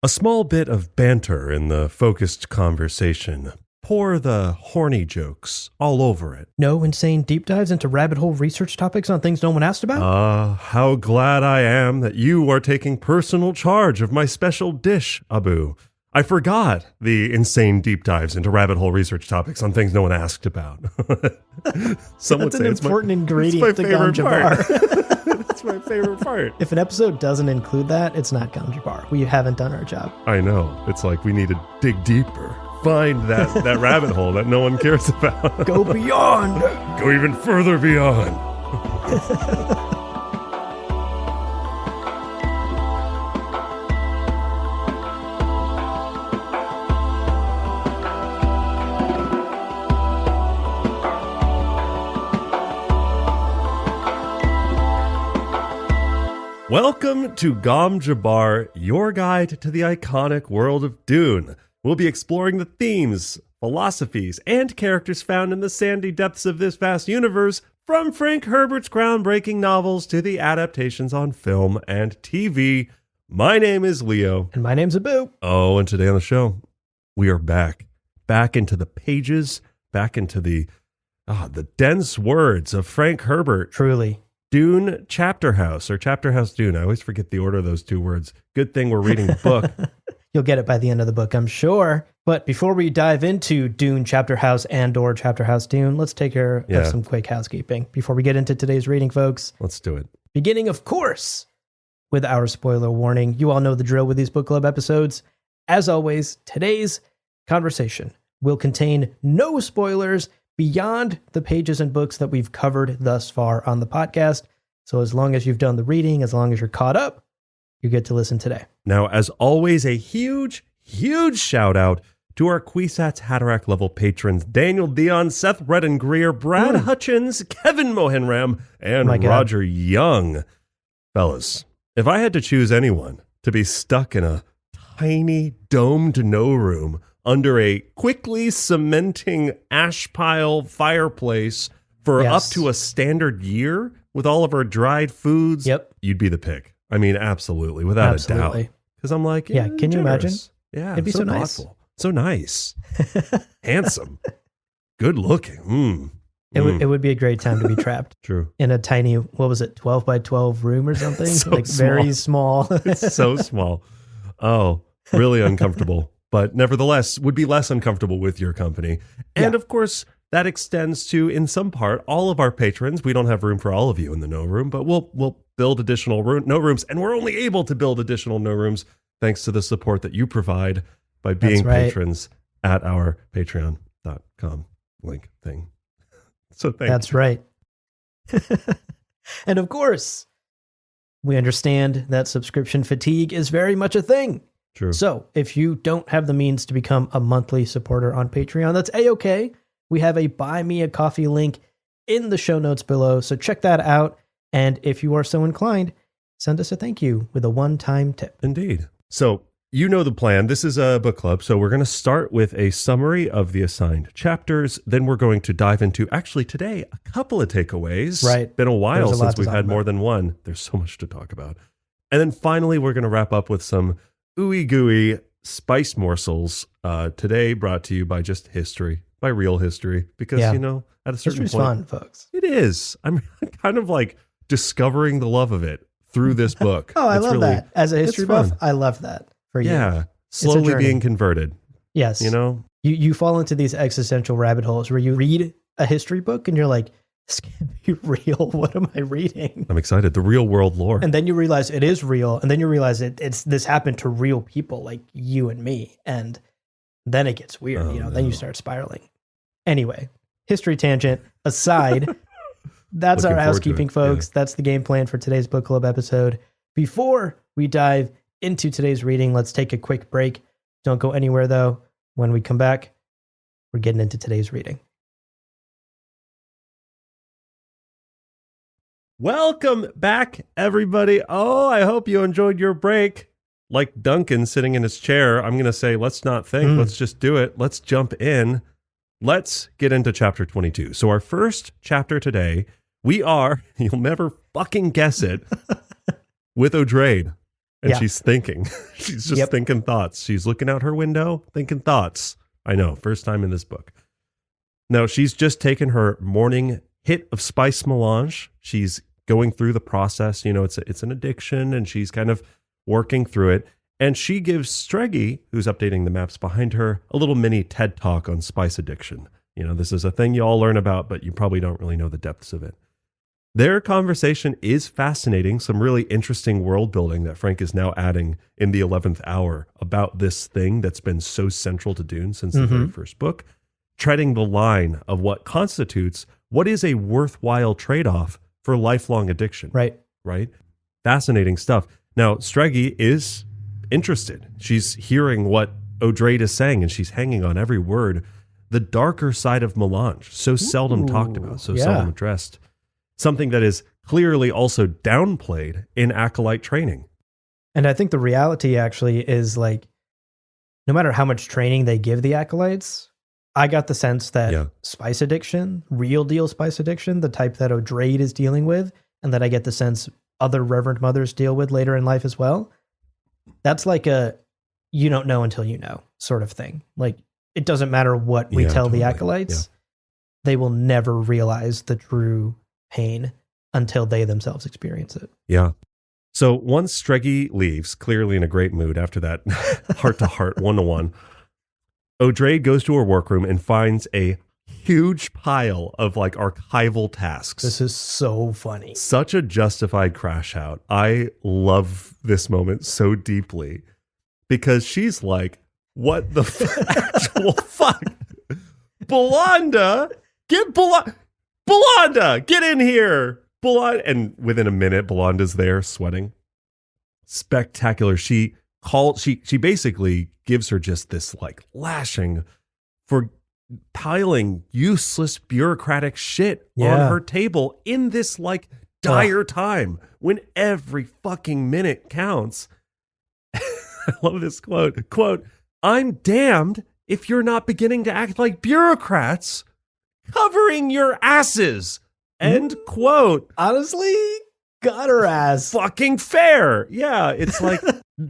A small bit of banter in the focused conversation. Pour the horny jokes all over it. No insane deep dives into rabbit hole research topics on things no one asked about? How glad I am that you are taking personal charge of my special dish, Abu. I forgot the insane deep dives into rabbit hole research topics on things no one asked about. Some would That's say an important ingredient to Gom Jabbar. That's my favorite part. If an episode doesn't include that, it's not Gom Jabbar. We haven't done our job. I know. It's like we need to dig deeper. Find that rabbit hole that no one cares about. Go beyond. Go even further beyond. Welcome to Gom Jabbar, your guide to the iconic world of Dune. We'll be exploring the themes, philosophies, and characters found in the sandy depths of this vast universe, from Frank Herbert's groundbreaking novels to the adaptations on film and TV. My name is Leo. And my name's Abu. Oh, and today on the show, we are back into the pages, back into the dense words of Frank Herbert. Truly. Dune Chapterhouse, or Chapterhouse Dune. I always forget the order of those two words. Good thing we're reading the book. You'll get it by the end of the book, I'm sure. But before we dive into Dune Chapterhouse and/or Chapterhouse Dune, let's take care of some quick housekeeping before we get into today's reading, folks. Let's do it. Beginning, of course, with our spoiler warning. You all know the drill with these book club episodes. As always, today's conversation will contain no spoilers beyond the pages and books that we've covered thus far on the podcast. So as long as you've done the reading, as long as you're caught up, you get to listen today. Now, as always, a huge shout out to our Kwisatz Haderach level patrons, Daniel Dion, Seth Redden Greer, Brad Hutchins, Kevin Mohenram, and Roger Young. Fellas, if I had to choose anyone to be stuck in a tiny domed no room under a quickly cementing ash pile fireplace for up to a standard year with all of our dried foods, you'd be the pick. I mean, absolutely, without a doubt. Because I'm like, can you imagine? Yeah, it'd be so nice. Thoughtful. So nice. Handsome. Good looking. It would be a great time to be trapped. True. In a tiny, 12 by 12 room or something? So like small. Very small. It's so small. Oh, really uncomfortable. But nevertheless, would be less uncomfortable with your company. And of course, that extends to, in some part, all of our patrons. We don't have room for all of you in the no room, but we'll build additional no rooms. And we're only able to build additional no rooms thanks to the support that you provide by being patrons at our patreon.com link thing. So thank you. That's right. And of course, we understand that subscription fatigue is very much a thing. True. So if you don't have the means to become a monthly supporter on Patreon, that's A-okay. We have a Buy Me a Coffee link in the show notes below. So check that out. And if you are so inclined, send us a thank you with a one-time tip. Indeed. So you know the plan. This is a book club. So we're going to start with a summary of the assigned chapters. Then we're going to dive into, actually today, a couple of takeaways. Right. Been a while since we've had more than one. There's so much to talk about. And then finally, we're going to wrap up with some ooey gooey spice morsels. Today brought to you by just history, by real history. Because, at a certain History's point. fun, folks. It is. I'm kind of like discovering the love of it through this book. I love that. As a history buff, I love that for you. Yeah. Slowly being converted. Yes. You fall into these existential rabbit holes where you read a history book and you're like, this can't be real. What am I reading? I'm excited. The real world lore. And then you realize it is real. And then you realize this happened to real people like you and me. And then it gets weird. Then you start spiraling. Anyway, history tangent aside, that's our housekeeping, folks. Yeah. That's the game plan for today's book club episode. Before we dive into today's reading, let's take a quick break. Don't go anywhere, though. When we come back, we're getting into today's reading. Welcome back, everybody. Oh, I hope you enjoyed your break. Like Duncan sitting in his chair, I'm going to say, let's not think. Let's just do it. Let's jump in. Let's get into chapter 22. So our first chapter today, we are, you'll never fucking guess it, with O'Drade. and she's thinking. She's just thinking thoughts. She's looking out her window, thinking thoughts. I know, first time in this book. Now, she's just taken her morning hit of spice melange. She's going through the process. You know, it's an addiction, and she's kind of working through it. And she gives Streggy, who's updating the maps behind her, a little mini TED talk on spice addiction. You know, this is a thing you all learn about, but you probably don't really know the depths of it. Their conversation is fascinating. Some really interesting world building that Frank is now adding in the 11th hour about this thing that's been so central to Dune since the very first book, treading the line of what constitutes what is a worthwhile trade-off for lifelong addiction. Right? Fascinating stuff. Now, Streggy is interested. She's hearing what O'Drade is saying, and she's hanging on every word. The darker side of melange, so seldom talked about, so seldom addressed. Something that is clearly also downplayed in acolyte training. And I think the reality actually is like, no matter how much training they give the acolytes, I got the sense that spice addiction, real deal spice addiction, the type that O'Drade is dealing with, and that I get the sense other Reverend Mothers deal with later in life as well, that's like a you don't know until you know sort of thing. Like, it doesn't matter what we tell the acolytes, they will never realize the true pain until they themselves experience it. Yeah. So once Streggy leaves, clearly in a great mood after that heart-to-heart, one-to-one, O'Drade goes to her workroom and finds a huge pile of like archival tasks. This is so funny. Such a justified crash out. I love this moment so deeply because she's like, what the actual fuck? Belanda, Belanda, get in here. Belanda. And within a minute, Belanda's there sweating. Spectacular. She basically gives her just this like lashing for piling useless bureaucratic shit on her table in this like dire time when every fucking minute counts. I love this quote, I'm damned if you're not beginning to act like bureaucrats covering your asses. End quote. Honestly, got her ass. Fucking fair. Yeah, it's like,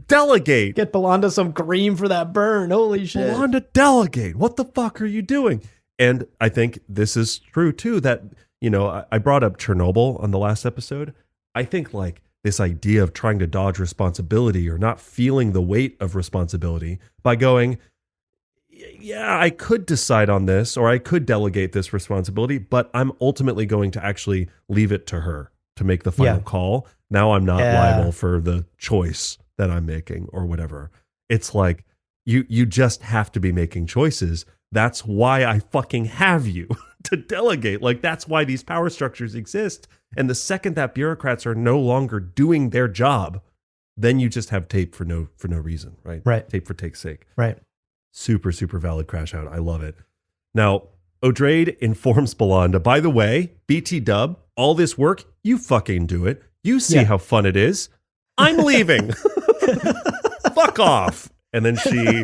delegate. Get Belanda some cream for that burn. Holy shit. Belanda, delegate. What the fuck are you doing? And I think this is true too, that, you know, I brought up Chernobyl on the last episode. I think like this idea of trying to dodge responsibility or not feeling the weight of responsibility by going, yeah, I could decide on this or I could delegate this responsibility, but I'm ultimately going to actually leave it to her to make the final call. Now I'm not liable for the choice that I'm making or whatever. It's like you just have to be making choices. That's why I fucking have you to delegate. Like, that's why these power structures exist. And the second that bureaucrats are no longer doing their job, then you just have tape for no reason, right? Right. Tape for take's sake. Right. Super, super valid crash out. I love it. Now, O'Drade informs Belanda, by the way, BT dub, all this work, you fucking do it. You see how fun it is. I'm leaving. Fuck off. And then she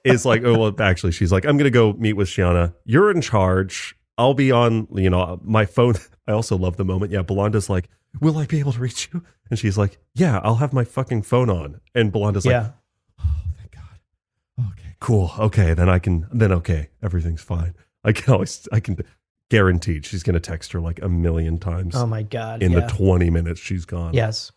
is like, oh, well, actually, she's like, I'm going to go meet with Shiana. You're in charge. I'll be on, you know, my phone. I also love the moment. Yeah, Belanda's like, will I be able to reach you? And she's like, yeah, I'll have my fucking phone on. And Belanda's like, oh, thank God. Okay, cool. Okay, okay, everything's fine. I can guaranteed she's going to text her like a million times. Oh my God. In the 20 minutes she's gone. Yes.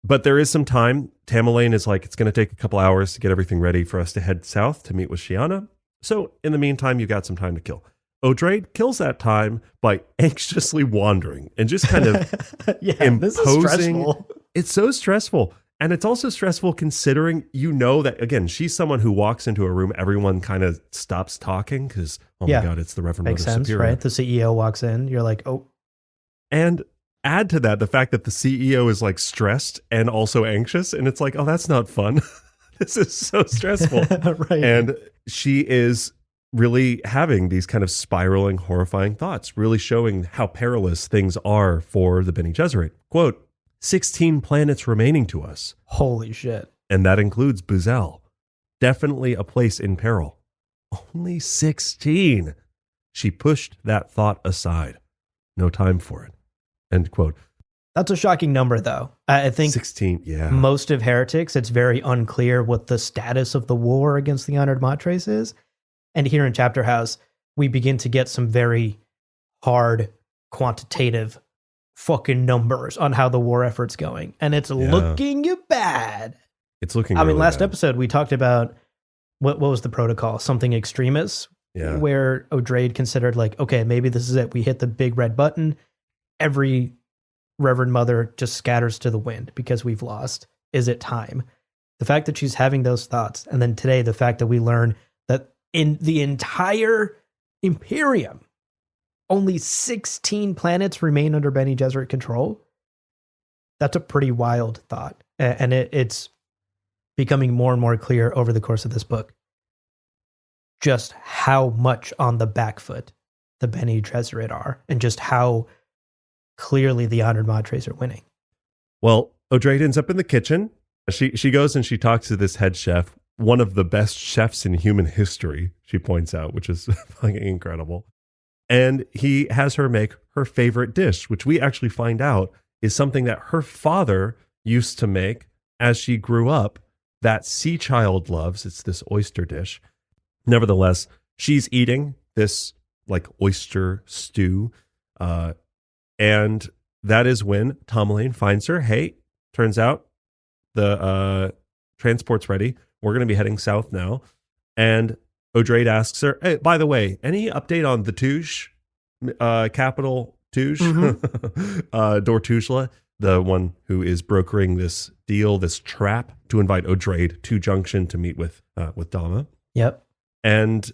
But there is some time. Tamerlane is like, it's going to take a couple hours to get everything ready for us to head south to meet with Shiana. So in the meantime, you got some time to kill. O'Drade kills that time by anxiously wandering and just kind of imposing. This is stressful. It's so stressful. And it's also stressful considering, you know, that, again, she's someone who walks into a room, everyone kind of stops talking because, oh my God, it's the Reverend Makes Mother sense, Superior. right? The CEO walks in, you're like, oh. And add to that the fact that the CEO is like stressed and also anxious. And it's like, oh, that's not fun. This is so stressful. Right. And she is really having these kind of spiraling, horrifying thoughts, really showing how perilous things are for the Bene Gesserit. Quote, 16 planets remaining to us. Holy shit. And that includes Buzel. Definitely a place in peril. Only 16. She pushed that thought aside. No time for it. End quote. That's a shocking number, though. I think 16, yeah. most of Heretics, it's very unclear what the status of the war against the Honored Matres is. And here in Chapterhouse, we begin to get some very hard, quantitative fucking numbers on how the war effort's going. And it's looking bad. It's looking really last bad. Episode, we talked about what was the protocol? Something extremist, where O'Drade considered like, okay, maybe this is it. We hit the big red button. Every Reverend Mother just scatters to the wind because we've lost. Is it time? The fact that she's having those thoughts, and then today, the fact that we learn that in the entire Imperium, only 16 planets remain under Bene Gesserit control. That's a pretty wild thought. And it's becoming more and more clear over the course of this book just how much on the back foot the Bene Gesserit are, and just how clearly the Honored Matres are winning. Well, O'Drade ends up in the kitchen. She goes and she talks to this head chef, one of the best chefs in human history, she points out, which is fucking incredible. And he has her make her favorite dish, which we actually find out is something that her father used to make as she grew up, that Sea Child loves. It's this oyster dish. Nevertheless, she's eating this like oyster stew. And that is when Tomalane finds her. Hey, turns out the transport's ready. We're going to be heading south now. And O'Drade asks her, hey, by the way, any update on the Touche, capital Touche, Dortujla, the one who is brokering this deal, this trap to invite O'Drade to Junction to meet with Dama. Yep. And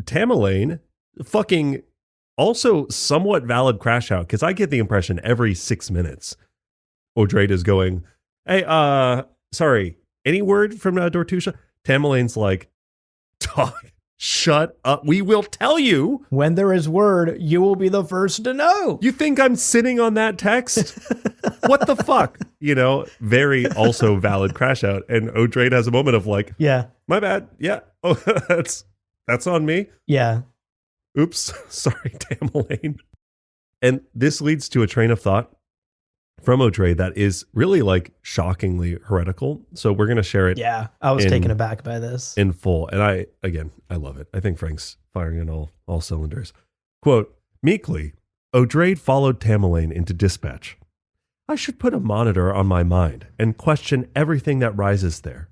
Tamerlane fucking also somewhat valid crash out, because I get the impression every 6 minutes O'Drade is going, hey, sorry, any word from Dortujla? Tamerlane's like, dog, shut up. We will tell you. When there is word, you will be the first to know. You think I'm sitting on that text? What the fuck? You know, very also valid crash out. And O'Drade has a moment of like, yeah, my bad. Yeah. Oh, that's on me. Yeah. Oops. Sorry, Tamerlane. And this leads to a train of thought from O'Drade that is really like shockingly heretical. So we're going to share it. Yeah, I was taken aback by this. In full. And I love it. I think Frank's firing on all cylinders. Quote, meekly, O'Drade followed Tamerlane into dispatch. I should put a monitor on my mind and question everything that rises there.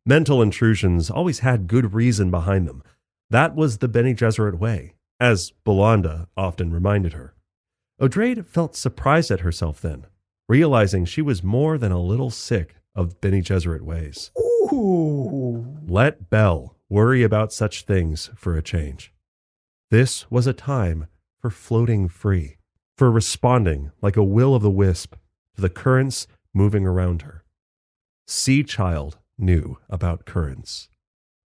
Mental intrusions always had good reason behind them. That was the Bene Gesserit way, as Belanda often reminded her. O'Drade felt surprised at herself then, realizing she was more than a little sick of Bene Gesserit ways. Ooh. Let Bell worry about such things for a change. This was a time for floating free, for responding like a will-o'-the-wisp to the currents moving around her. Sea Child knew about currents.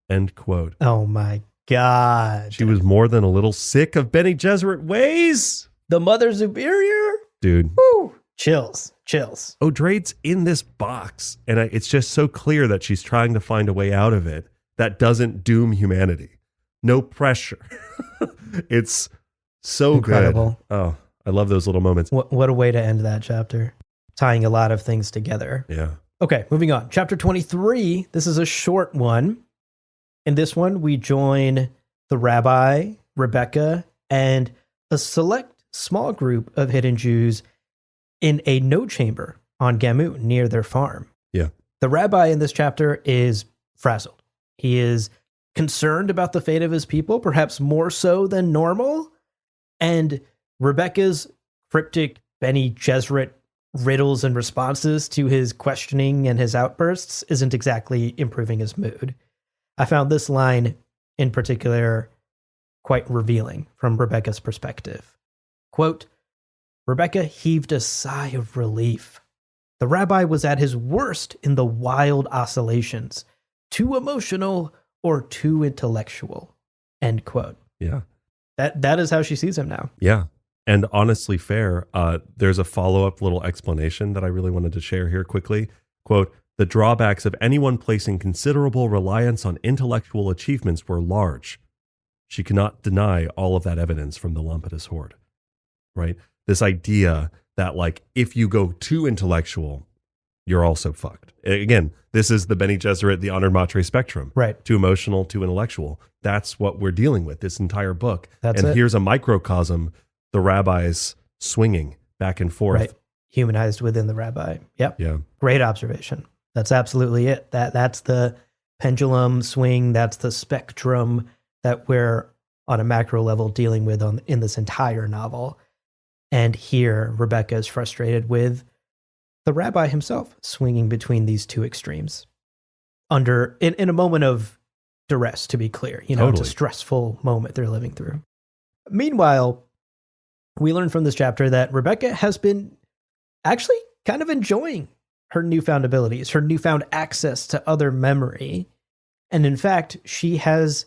End quote. Oh my God. She was more than a little sick of Bene Gesserit ways. The Mother Superior? Dude. Woo. Chills. O'Drade's in this box, and it's just so clear that she's trying to find a way out of it that doesn't doom humanity. No pressure. It's so incredible. Good. Oh, I love those little moments. What a way to end that chapter. Tying a lot of things together. Yeah. Okay, moving on. Chapter 23. This is a short one. In this one, we join the rabbi, Rebecca, and a select small group of hidden Jews in a note chamber on Gamoon near their farm. Yeah. The rabbi in this chapter is frazzled. He is concerned about the fate of his people, perhaps more so than normal. And Rebecca's cryptic Bene Gesserit riddles and responses to his questioning and his outbursts isn't exactly improving his mood. I found this line in particular quite revealing from Rebecca's perspective. Quote, Rebecca heaved a sigh of relief. The rabbi was at his worst in the wild oscillations, too emotional or too intellectual. End quote. Yeah. That is how she sees him now. Yeah. And honestly fair, there's a follow-up little explanation that I really wanted to share here quickly. Quote, the drawbacks of anyone placing considerable reliance on intellectual achievements were large. She cannot deny all of that evidence from the Lampetus Horde, right? This idea that like if you go too intellectual, you're also fucked. Again, this is the Bene Gesserit, the Honored Matre spectrum. Right. Too emotional, too intellectual. That's what we're dealing with this entire book. That's and it. Here's a microcosm, the rabbis swinging back and forth. Right. Humanized within the rabbi. Yep. Yeah. Great observation. That's absolutely it. That's the pendulum swing. That's the spectrum that we're on a macro level dealing with in this entire novel. And here, Rebecca is frustrated with the rabbi himself swinging between these two extremes in a moment of duress, to be clear. You know, Totally. It's a stressful moment they're living through. Meanwhile, we learn from this chapter that Rebecca has been actually kind of enjoying her newfound abilities, her newfound access to other memory. And in fact, she has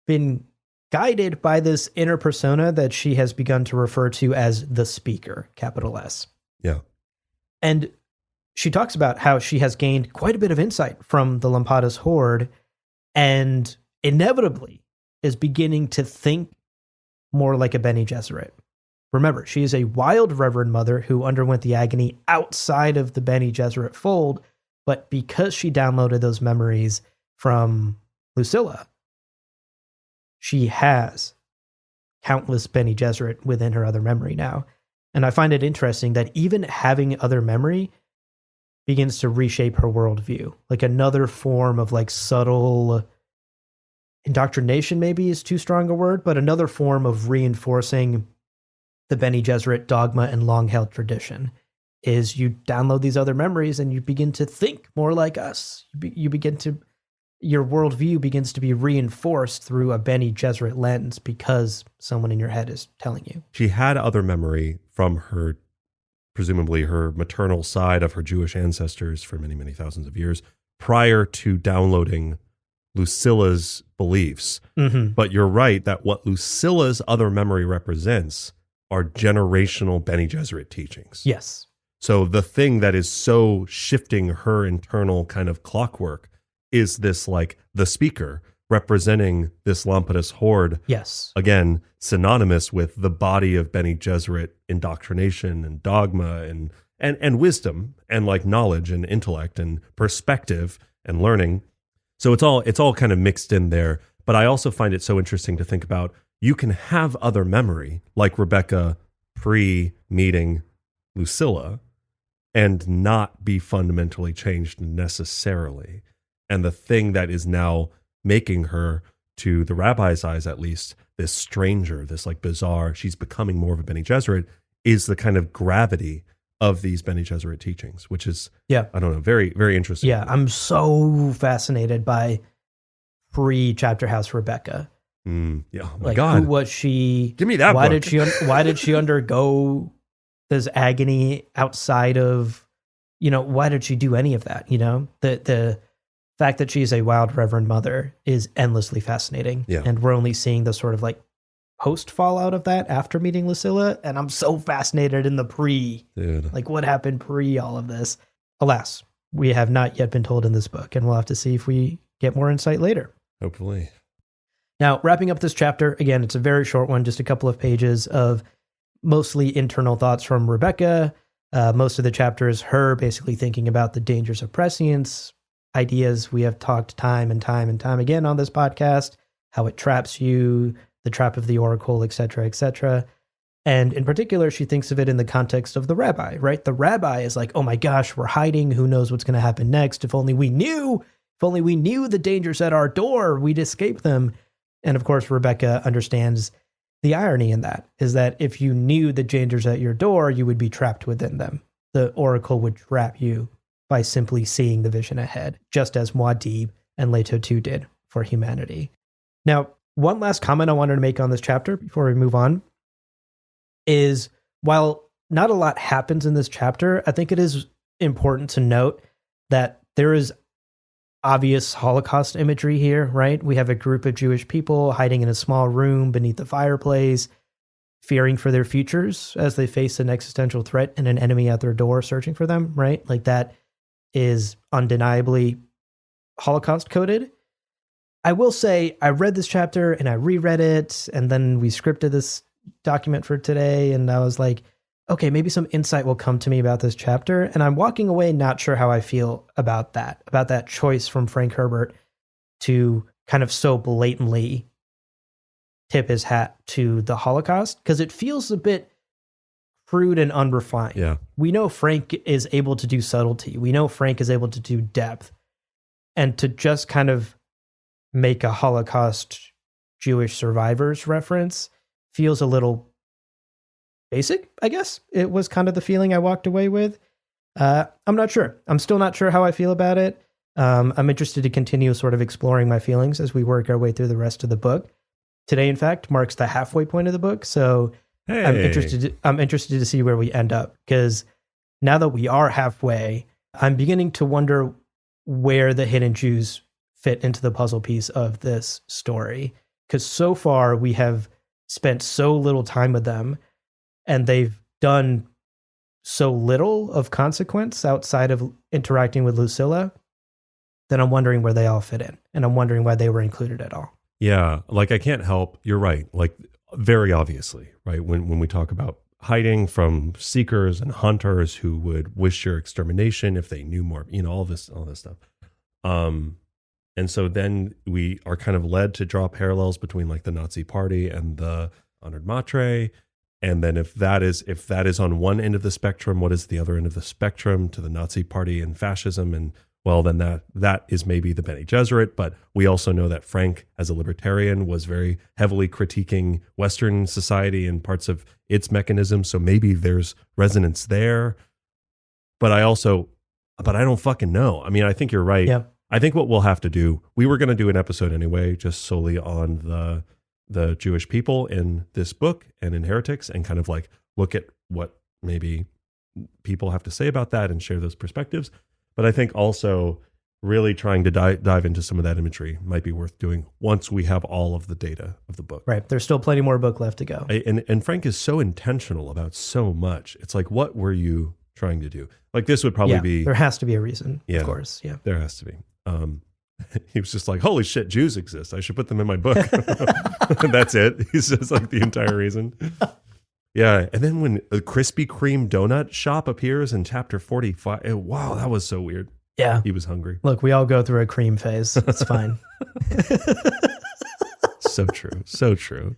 been guided by this inner persona that she has begun to refer to as the speaker, capital S. Yeah. And she talks about how she has gained quite a bit of insight from the Lampada's horde and inevitably is beginning to think more like a Bene Gesserit. Remember, she is a wild Reverend Mother who underwent the agony outside of the Bene Gesserit fold, but because she downloaded those memories from Lucilla, she has countless Bene Gesserit within her other memory now. And I find it interesting that even having other memory begins to reshape her worldview. Like another form of like subtle indoctrination maybe is too strong a word, but another form of reinforcing the Bene Gesserit dogma and long-held tradition is you download these other memories and you begin to think more like us. Your worldview begins to be reinforced through a Bene Gesserit lens because someone in your head is telling you. She had other memory from her, presumably her maternal side of her Jewish ancestors for many, many thousands of years prior to downloading Lucilla's beliefs. Mm-hmm. But you're right that what Lucilla's other memory represents are generational Bene Gesserit teachings. Yes. So the thing that is so shifting her internal kind of clockwork is this like the speaker representing this Lampadus horde. Yes. Again, synonymous with the body of Bene Gesserit indoctrination and dogma and wisdom and like knowledge and intellect and perspective and learning. So it's all kind of mixed in there. But I also find it so interesting to think about you can have other memory like Rebecca pre-meeting Lucilla and not be fundamentally changed necessarily. And the thing that is now making her, to the rabbi's eyes at least, this stranger, this like bizarre, she's becoming more of a Bene Gesserit, is the kind of gravity of these Bene Gesserit teachings, which is, I don't know, very, very interesting. Yeah, I'm so fascinated by pre-Chapterhouse Rebecca. Yeah, oh my like, God. Who was she? Give me that Why book. Why did she undergo this agony outside of, why did she do any of that? The fact that she's a wild Reverend Mother is endlessly fascinating. Yeah. And we're only seeing the sort of like post fallout of that after meeting Lucilla. And I'm so fascinated in the Dude. like what happened pre all of this. Alas, we have not yet been told in this book, and we'll have to see if we get more insight later. Hopefully. Now, wrapping up this chapter, again, it's a very short one, just a couple of pages of mostly internal thoughts from Rebecca. Most of the chapter is her basically thinking about the dangers of prescience, ideas we have talked time and time and time again on this podcast, how it traps you, the trap of the oracle, etc., etc. And in particular, she thinks of it in the context of the rabbi, right? The rabbi is like, oh my gosh, we're hiding. Who knows what's going to happen next? If only we knew the dangers at our door, we'd escape them. And of course, Rebecca understands the irony in that, is that if you knew the dangers at your door, you would be trapped within them. The oracle would trap you by simply seeing the vision ahead, just as Muad'Dib and Leto 2 did for humanity. Now, one last comment I wanted to make on this chapter before we move on is, while not a lot happens in this chapter, I think it is important to note that there is obvious Holocaust imagery here, right? We have a group of Jewish people hiding in a small room beneath the fireplace, fearing for their futures as they face an existential threat and an enemy at their door searching for them, right? Like, that is undeniably Holocaust coded. I will say I read this chapter and I reread it, and then we scripted this document for today, and I was like, okay, maybe some insight will come to me about this chapter. And I'm walking away not sure how I feel about that choice from Frank Herbert to kind of so blatantly tip his hat to the Holocaust, because it feels a bit crude and unrefined. Yeah. We know Frank is able to do subtlety. We know Frank is able to do depth. And to just kind of make a Holocaust Jewish survivors reference feels a little basic, I guess. It was kind of the feeling I walked away with. I'm not sure. I'm still not sure how I feel about it. I'm interested to continue sort of exploring my feelings as we work our way through the rest of the book. Today, in fact, marks the halfway point of the book. So Hey. I'm interested to see where we end up, because now that we are halfway, I'm beginning to wonder where the hidden Jews fit into the puzzle piece of this story. Because so far we have spent so little time with them, and they've done so little of consequence outside of interacting with Lucilla, that I'm wondering where they all fit in. And I'm wondering why they were included at all. Yeah, like I can't help. You're right. Like very obviously, right? When we talk about hiding from seekers and hunters who would wish your extermination if they knew more, all this stuff. And so then we are kind of led to draw parallels between like the Nazi Party and the Honored Matre. And then if that is on one end of the spectrum, what is the other end of the spectrum to the Nazi Party and fascism? And well, then that is maybe the Bene Gesserit. But we also know that Frank, as a libertarian, was very heavily critiquing Western society and parts of its mechanisms. So maybe there's resonance there. But I don't fucking know. I mean, I think you're right. Yeah. I think what we'll have to do, we were going to do an episode anyway, just solely on the Jewish people in this book and in Heretics, and kind of like look at what maybe people have to say about that and share those perspectives. But I think also really trying to dive into some of that imagery might be worth doing once we have all of the data of the book. Right. There's still plenty more book left to go. And Frank is so intentional about so much. It's like, what were you trying to do? Like this would probably be... There has to be a reason, yeah, of course. Yeah, there has to be. He was just like, holy shit, Jews exist. I should put them in my book. That's it. He's just like the entire reason. Yeah. And then when a Krispy Kreme donut shop appears in chapter 45, wow, that was so weird. Yeah. He was hungry. Look, we all go through a cream phase. It's fine. So true. So true.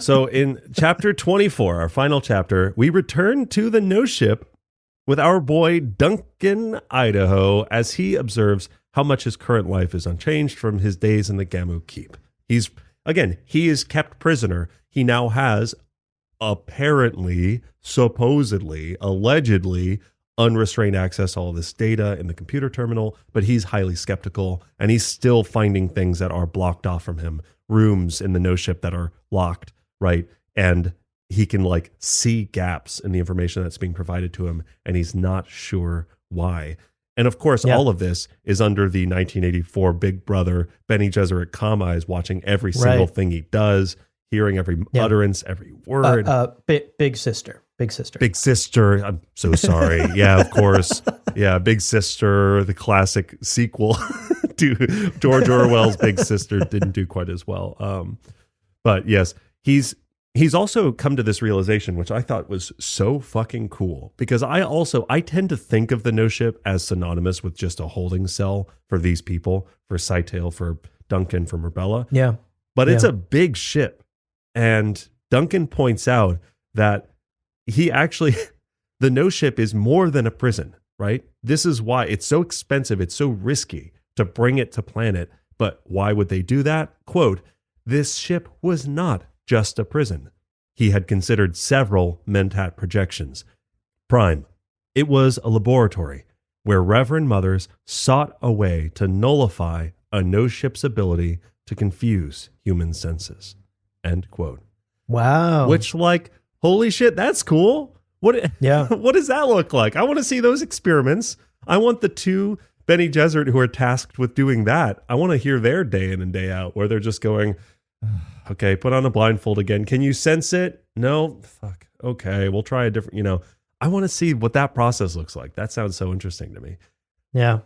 So in chapter 24, our final chapter, we return to the No Ship with our boy Duncan Idaho as he observes how much his current life is unchanged from his days in the Gamu Keep. He is kept prisoner. He now has apparently, supposedly, allegedly unrestrained access to all this data in the computer terminal, but he's highly skeptical and he's still finding things that are blocked off from him, rooms in the No Ship that are locked, right? And he can like see gaps in the information that's being provided to him, and he's not sure why. And of course, all of this is under the 1984 Big Brother Bene Gesserit comm eyes, watching every single thing he does, hearing every utterance, every word. Big sister. Big Sister. I'm so sorry. Yeah, of course. Yeah, Big Sister, the classic sequel to George Orwell's Big Sister, didn't do quite as well. But yes, he's also come to this realization, which I thought was so fucking cool, because I tend to think of the No Ship as synonymous with just a holding cell for these people, for Sightale, for Duncan, for Marbella. Yeah. But it's a big ship. And Duncan points out that the No Ship is more than a prison, right? This is why it's so expensive. It's so risky to bring it to planet. But why would they do that? Quote, "This ship was not just a prison. He had considered several Mentat projections. Prime, it was a laboratory where Reverend Mothers sought a way to nullify a No Ship's ability to confuse human senses." End quote. Wow. Which, like, holy shit, that's cool. What does that look like? I want to see those experiments. I want the two Bene Gesserit who are tasked with doing that. I want to hear their day in and day out, where they're just going, okay, put on a blindfold again. Can you sense it? No? Fuck. Okay, we'll try a different, I want to see what that process looks like. That sounds so interesting to me. Yeah.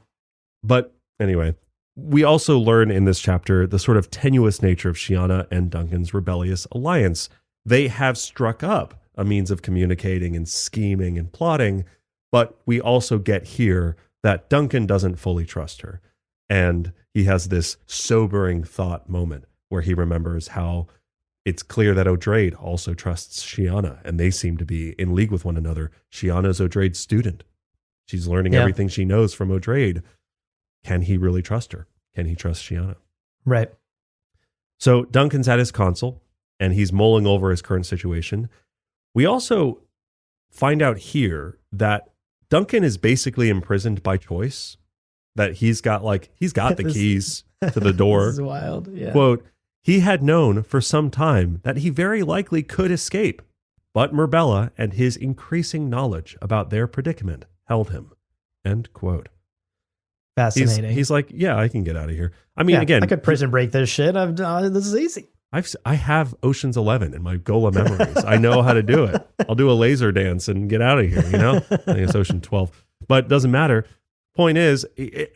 But anyway, we also learn in this chapter the sort of tenuous nature of Shiana and Duncan's rebellious alliance. They have struck up a means of communicating and scheming and plotting. But we also get here that Duncan doesn't fully trust her. And he has this sobering thought moment where he remembers how it's clear that O'Drade also trusts Shiana, and they seem to be in league with one another. Shiana's O'Drade's student. She's learning everything she knows from O'Drade. Can he really trust her? Can he trust Shiana? Right. So Duncan's at his console, and he's mulling over his current situation. We also find out here that Duncan is basically imprisoned by choice, that he's got the keys to the door. This is wild. Yeah. Quote, he had known for some time that he very likely could escape, but Murbella and his increasing knowledge about their predicament held him. End quote. Fascinating. He's like, yeah, I can get out of here. I mean, again, I could prison break this shit. This is easy. I have Ocean's 11 in my Gola memories. I know how to do it. I'll do a laser dance and get out of here, you know? I think it's Ocean 12. But it doesn't matter. Point is,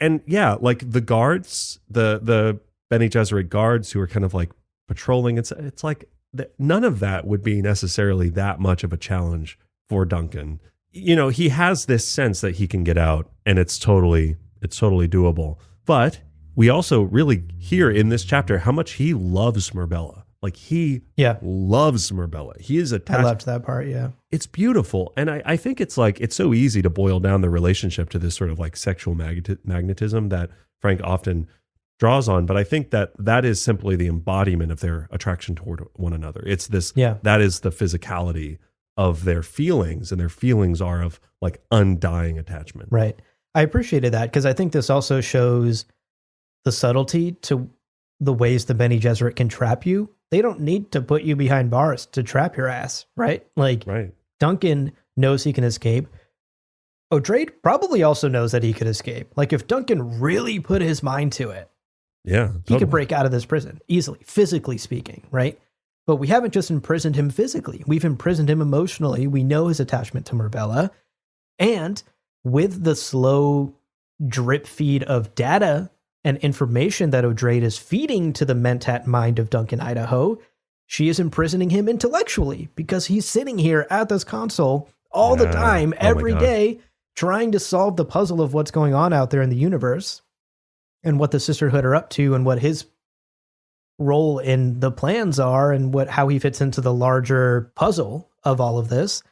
and yeah, like the guards, the Bene Gesserit guards who are kind of like patrolling, it's like none of that would be necessarily that much of a challenge for Duncan. You know, he has this sense that he can get out, and it's totally doable. But we also really hear in this chapter how much he loves Murbella. Like he loves Murbella. He is attached. I loved that part. Yeah. It's beautiful. And I think it's like, it's so easy to boil down the relationship to this sort of like sexual magnetism that Frank often draws on. But I think that is simply the embodiment of their attraction toward one another. It's this, that is the physicality of their feelings, and their feelings are of like undying attachment. Right. I appreciated that because I think this also shows the subtlety to the ways the Bene Gesserit can trap you. They don't need to put you behind bars to trap your ass, right? Like Duncan knows he can escape. O'Drade probably also knows that he could escape. Like if Duncan really put his mind to it, he could break out of this prison easily, physically speaking, right? But we haven't just imprisoned him physically. We've imprisoned him emotionally. We know his attachment to Murbella. And with the slow drip feed of data and information that O'Drade is feeding to the Mentat mind of Duncan Idaho, she is imprisoning him intellectually because he's sitting here at this console all the time, every day, trying to solve the puzzle of what's going on out there in the universe and what the Sisterhood are up to and what his role in the plans are and how he fits into the larger puzzle of all of this.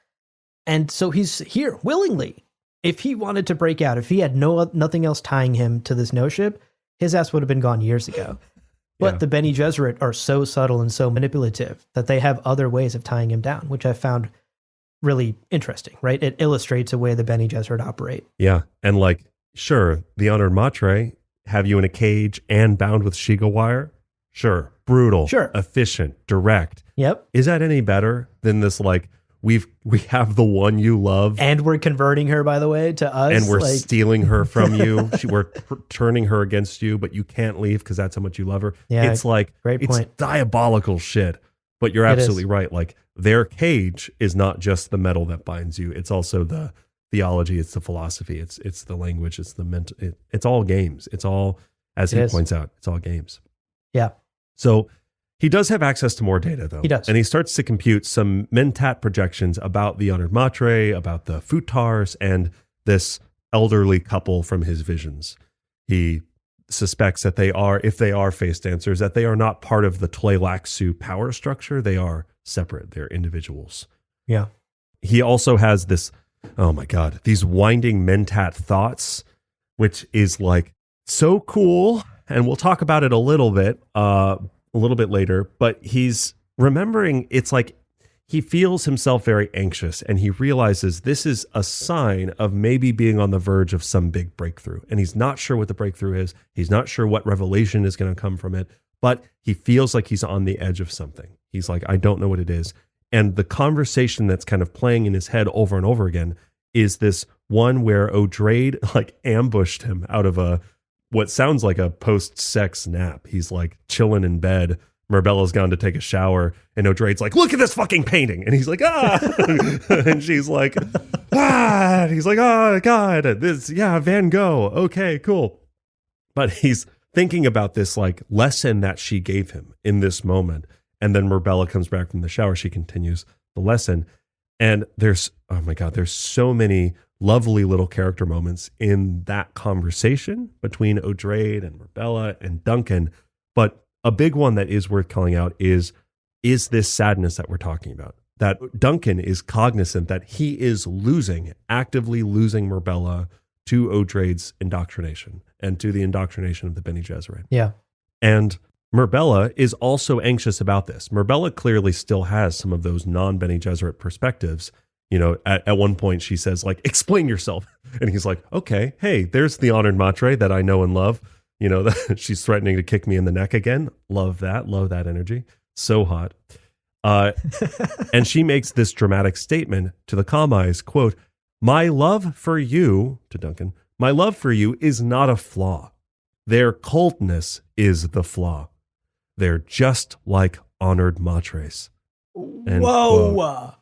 And so he's here willingly. If he wanted to break out, if he had nothing else tying him to this no ship, his ass would have been gone years ago. But the Bene Gesserit are so subtle and so manipulative that they have other ways of tying him down, which I found really interesting, right? It illustrates a way the Bene Gesserit operate. Yeah. And like, sure, the Honored Matre have you in a cage and bound with Shiga wire. Sure. Brutal. Sure. Efficient. Direct. Yep. Is that any better than this like, we have the one you love, and we're converting her, by the way, to us, and we're stealing her from you. We're turning her against you, but you can't leave because that's how much you love her. Yeah, it's like it's diabolical shit. But you're absolutely right. Like their cage is not just the metal that binds you; it's also the theology, it's the philosophy, it's the language, it's the mental. It's all games. It's all, as he points out, it's all games. Yeah. So. He does have access to more data, though. He does. And he starts to compute some Mentat projections about the Honored Matre, about the Futars, and this elderly couple from his visions. He suspects that if they are face dancers, that they are not part of the Tleilaxu power structure. They are separate. They're individuals. Yeah. He also has this, oh my God, these winding Mentat thoughts, which is like so cool. And we'll talk about it a little bit later, but he's remembering, it's like he feels himself very anxious and he realizes this is a sign of maybe being on the verge of some big breakthrough. And he's not sure what the breakthrough is. He's not sure what revelation is going to come from it, but he feels like he's on the edge of something. He's like, I don't know what it is. And the conversation that's kind of playing in his head over and over again is this one where O'Drade like ambushed him out of what sounds like a post-sex nap. He's like chilling in bed. Murbella's gone to take a shower, and O'Drade's like, look at this fucking painting. And he's like, ah. And she's like, ah. And he's like, oh, God, Van Gogh. Okay, cool. But he's thinking about this like lesson that she gave him in this moment. And then Murbella comes back from the shower. She continues the lesson. And there's, oh my God, there's so many lovely little character moments in that conversation between O'Drade and Marbella and Duncan. But a big one that is worth calling out is this sadness that we're talking about. That Duncan is cognizant that he is actively losing Marbella to O'Drade's indoctrination and to the indoctrination of the Bene Gesserit. Yeah. And Marbella is also anxious about this. Marbella clearly still has some of those non-Bene Gesserit perspectives. You know, at one point she says, like, explain yourself. And he's like, okay, hey, there's the honored matre that I know and love. You know, she's threatening to kick me in the neck again. Love that energy. So hot. And she makes this dramatic statement to the Kamais, quote, my love for you, to Duncan, my love for you is not a flaw. Their coldness is the flaw. They're just like honored matres. Whoa. Quote.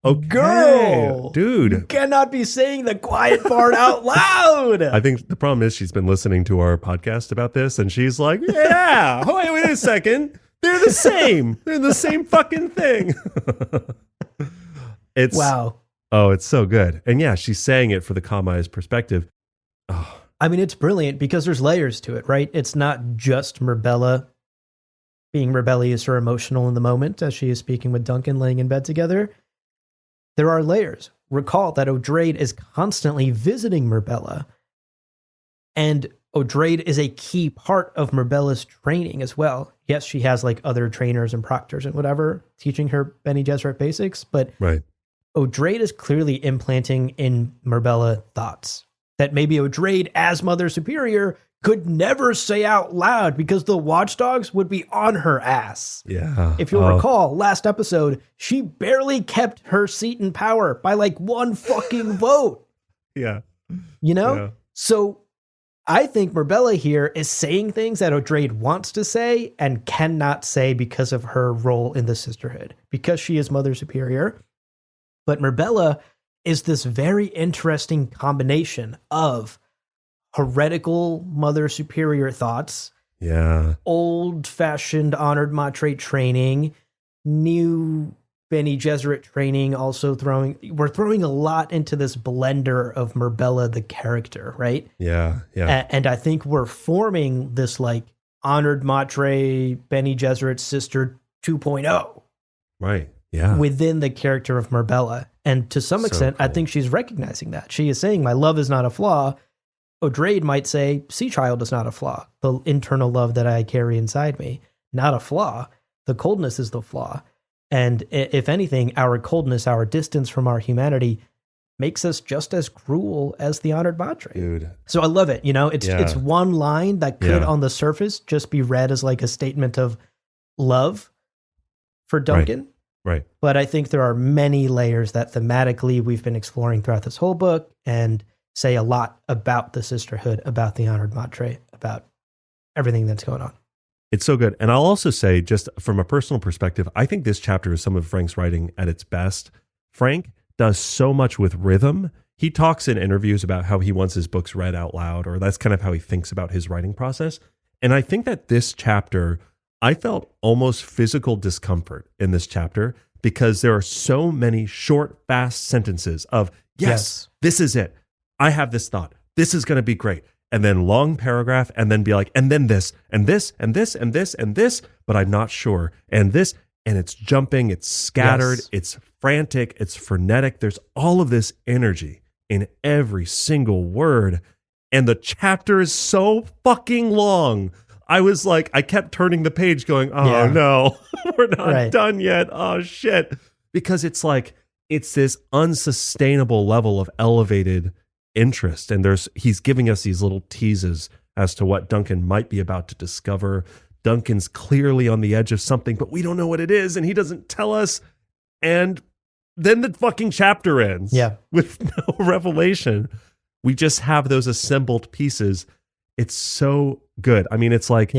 Okay, girl, dude, you cannot be saying the quiet part out loud. I think the problem is she's been listening to our podcast about this, and she's like, yeah, wait a second. They're the same. They're the same fucking thing. It's wow. Oh, it's so good. And yeah, she's saying it for the Kamai's perspective. Oh. I mean, it's brilliant because there's layers to it, right? It's not just Marbella being rebellious or emotional in the moment as she is speaking with Duncan laying in bed together. There are layers. Recall that O'Drade is constantly visiting Marbella, and O'Drade is a key part of Marbella's training as well. Yes, she has like other trainers and proctors and whatever teaching her Bene Gesserit basics, but right. O'Drade is clearly implanting in Marbella thoughts that maybe O'Drade, as Mother Superior, could never say out loud because the watchdogs would be on her ass. Yeah. If you'll recall, last episode, she barely kept her seat in power by like one fucking vote. Yeah. You know? Yeah. So I think Marbella here is saying things that O'Drade wants to say and cannot say because of her role in the sisterhood, because she is Mother Superior. But Marbella is this very interesting combination of heretical Mother Superior thoughts, old-fashioned honored matre training, new Bene Gesserit training, also we're throwing a lot into this blender of Marbella the character, right? Yeah. And I think we're forming this like honored matre Bene Gesserit sister 2.0. Right. Yeah. Within the character of Marbella. And to some extent, cool. I think she's recognizing that. She is saying, my love is not a flaw. O'Drade might say, Sea Child is not a flaw. The internal love that I carry inside me, not a flaw. The coldness is the flaw. And if anything, our coldness, our distance from our humanity makes us just as cruel as the honored matre. Dude. So I love it. You know, it's one line that could on the surface just be read as like a statement of love for Duncan. Right. But I think there are many layers that thematically we've been exploring throughout this whole book and say a lot about the sisterhood, about the honored matre, about everything that's going on. It's so good. And I'll also say, just from a personal perspective, I think this chapter is some of Frank's writing at its best. Frank does so much with rhythm. He talks in interviews about how he wants his books read out loud, or that's kind of how he thinks about his writing process. And I think that this chapter, I felt almost physical discomfort in this chapter because there are so many short, fast sentences of, yes. This is it. I have this thought. This is going to be great. And then long paragraph, and then be like, and then this, and this, and this, and this, and this, but I'm not sure. And this, and it's jumping, it's scattered, it's frantic, it's frenetic. There's all of this energy in every single word. And the chapter is so fucking long. I was like, I kept turning the page going, oh no, we're not done yet. Oh shit. Because it's like, it's this unsustainable level of elevated interest. And he's giving us these little teases as to what Duncan might be about to discover. Duncan's clearly on the edge of something, but we don't know what it is. And he doesn't tell us. And then the fucking chapter ends with no revelation. We just have those assembled pieces. It's so good. I mean, it's like,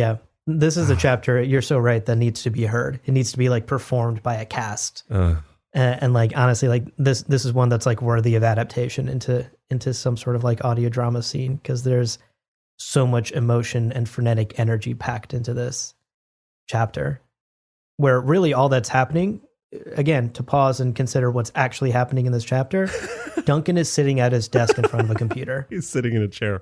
this is a chapter, you're so right, that needs to be heard. It needs to be like performed by a cast. And like, honestly, like this is one that's like worthy of adaptation into some sort of like audio drama scene, because there's so much emotion and frenetic energy packed into this chapter, where really all that's happening again, to pause and consider what's actually happening in this chapter, Duncan is sitting at his desk in front of a computer. He's sitting in a chair.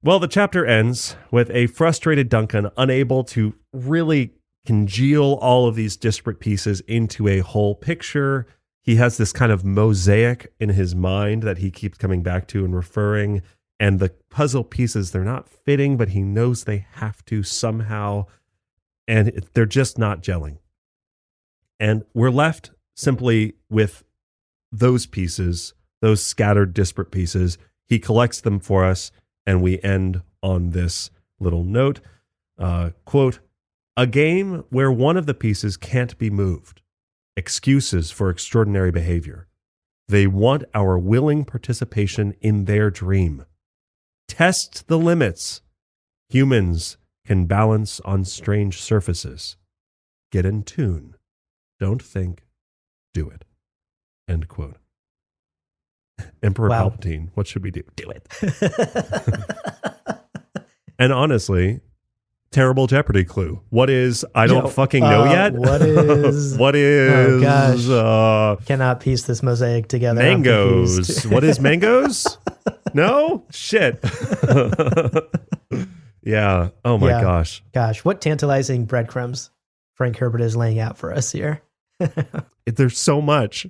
Well, the chapter ends with a frustrated Duncan unable to really congeal all of these disparate pieces into a whole picture. He has this kind of mosaic in his mind that he keeps coming back to and referring. And the puzzle pieces, they're not fitting, but he knows they have to somehow. And they're just not gelling. And we're left simply with those pieces, those scattered, disparate pieces. He collects them for us, and we end on this little note. Quote, "A game where one of the pieces can't be moved. Excuses for extraordinary behavior. They want our willing participation in their dream. Test the limits. Humans can balance on strange surfaces. Get in tune. Don't think. Do it." End quote. Emperor Wow. Palpatine, what should we do? Do it. And honestly, terrible Jeopardy clue. What is, I don't fucking know yet. What is, what is, oh gosh. Cannot piece this mosaic together. mangoes? What is mangoes? No? Shit. Yeah. Oh my gosh. Gosh, what tantalizing breadcrumbs Frank Herbert is laying out for us here. There's so much.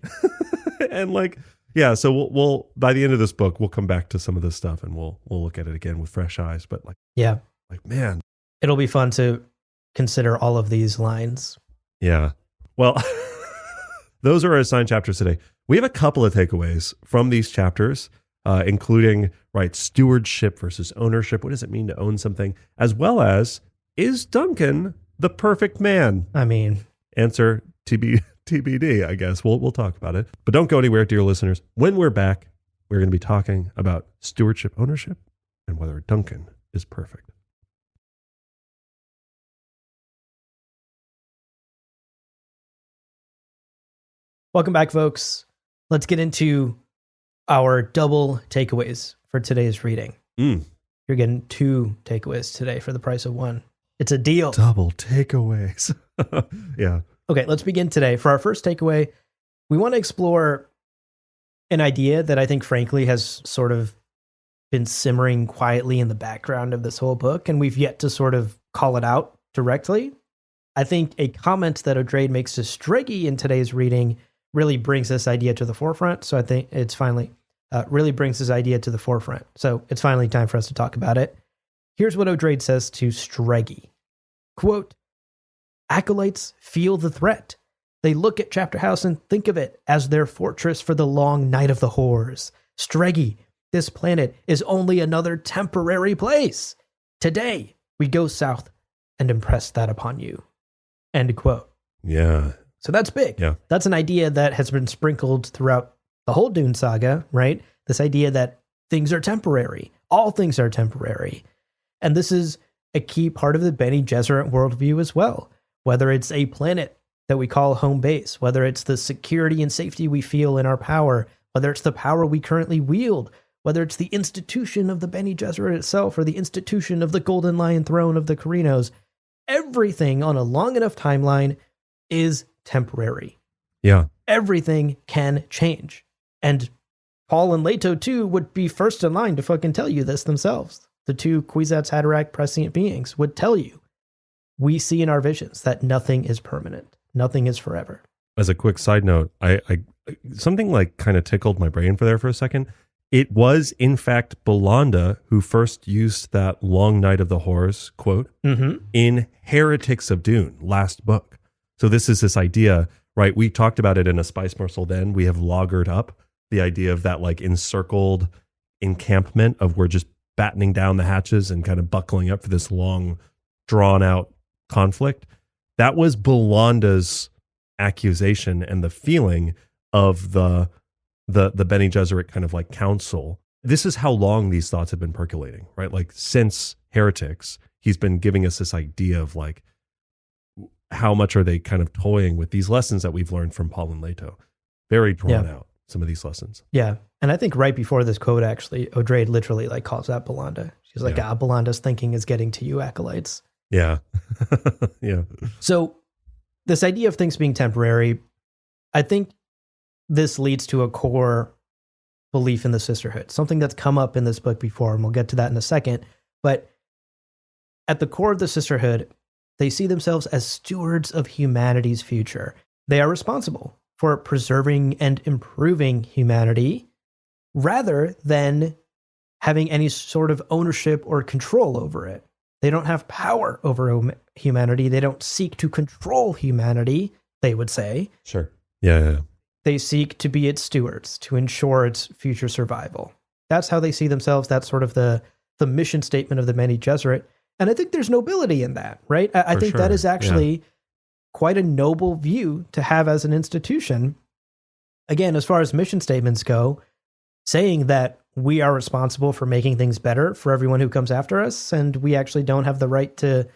And like, yeah, so we'll by the end of this book, we'll come back to some of this stuff and we'll look at it again with fresh eyes. But like, man, it'll be fun to consider all of these lines. Yeah. Well, those are our assigned chapters today. We have a couple of takeaways from these chapters, including, stewardship versus ownership. What does it mean to own something? As well as, is Duncan the perfect man? I mean, answer TBD, I guess. We'll talk about it. But don't go anywhere, dear listeners. When we're back, we're going to be talking about stewardship, ownership, and whether Duncan is perfect. Welcome back, folks. Let's get into our double takeaways for today's reading. You're getting 2 takeaways today for the price of 1. It's a deal. Double takeaways. Yeah. Okay, let's begin today. For our first takeaway, we want to explore an idea that I think, frankly, has sort of been simmering quietly in the background of this whole book, and we've yet to sort of call it out directly. I think a comment that O'Drade makes to Stregi in today's reading really brings this idea to the forefront. So I think it's finally really brings this idea to the forefront. So it's finally time for us to talk about it. Here's what O'Drade says to Stregi. Quote, "Acolytes feel the threat. They look at Chapterhouse and think of it as their fortress for the long night of the horrors. Stregi, this planet is only another temporary place. Today, we go south and impress that upon you." End quote. Yeah. So that's big. Yeah. That's an idea that has been sprinkled throughout the whole Dune saga, right? This idea that things are temporary. All things are temporary. And this is a key part of the Bene Gesserit worldview as well. Whether it's a planet that we call home base, whether it's the security and safety we feel in our power, whether it's the power we currently wield, whether it's the institution of the Bene Gesserit itself or the institution of the Golden Lion throne of the Carinos, everything on a long enough timeline is temporary. Yeah. Everything can change. And Paul and Leto, too, would be first in line to fucking tell you this themselves. The 2 Kwisatz Haderach prescient beings would tell you, we see in our visions that nothing is permanent. Nothing is forever. As a quick side note, I something like kind of tickled my brain for a second. It was, in fact, Belanda who first used that long night of the horrors quote in Heretics of Dune, last book. So this idea, right? We talked about it in a Spice Morsel then. We have lagered up the idea of that like encircled encampment of we're just battening down the hatches and kind of buckling up for this long, drawn out conflict. That was Belanda's accusation and the feeling of the Bene Gesserit kind of like council. This is how long these thoughts have been percolating, right? Like since Heretics, he's been giving us this idea of like, how much are they kind of toying with these lessons that we've learned from Paul and Leto? Very drawn out, some of these lessons. Yeah. And I think right before this quote, actually, O'Drade literally like calls out Belanda. She's like, Belanda's thinking is getting to you, acolytes. Yeah. Yeah. So this idea of things being temporary, I think this leads to a core belief in the sisterhood, something that's come up in this book before, and we'll get to that in a second. But at the core of the sisterhood, they see themselves as stewards of humanity's future. They are responsible for preserving and improving humanity rather than having any sort of ownership or control over it. They don't have power over humanity. They don't seek to control humanity, they would say. Sure. Yeah. They seek to be its stewards, to ensure its future survival. That's how they see themselves. That's sort of the mission statement of the Bene Gesserit. And I think there's nobility in that, right? I think that is actually quite a noble view to have as an institution. Again, as far as mission statements go, saying that we are responsible for making things better for everyone who comes after us, and we actually don't have the right to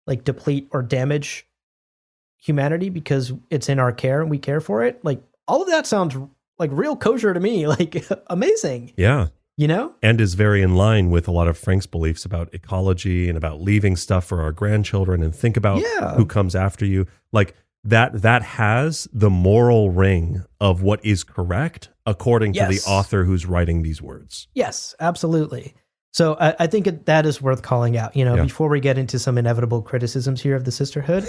like deplete or damage humanity because it's in our care and we care for it. Like, all of that sounds like real kosher to me, like amazing. Yeah. You know? And is very in line with a lot of Frank's beliefs about ecology and about leaving stuff for our grandchildren, and think about who comes after you. Like that has the moral ring of what is correct according to the author who's writing these words. Yes, absolutely. So I think that is worth calling out, before we get into some inevitable criticisms here of the sisterhood,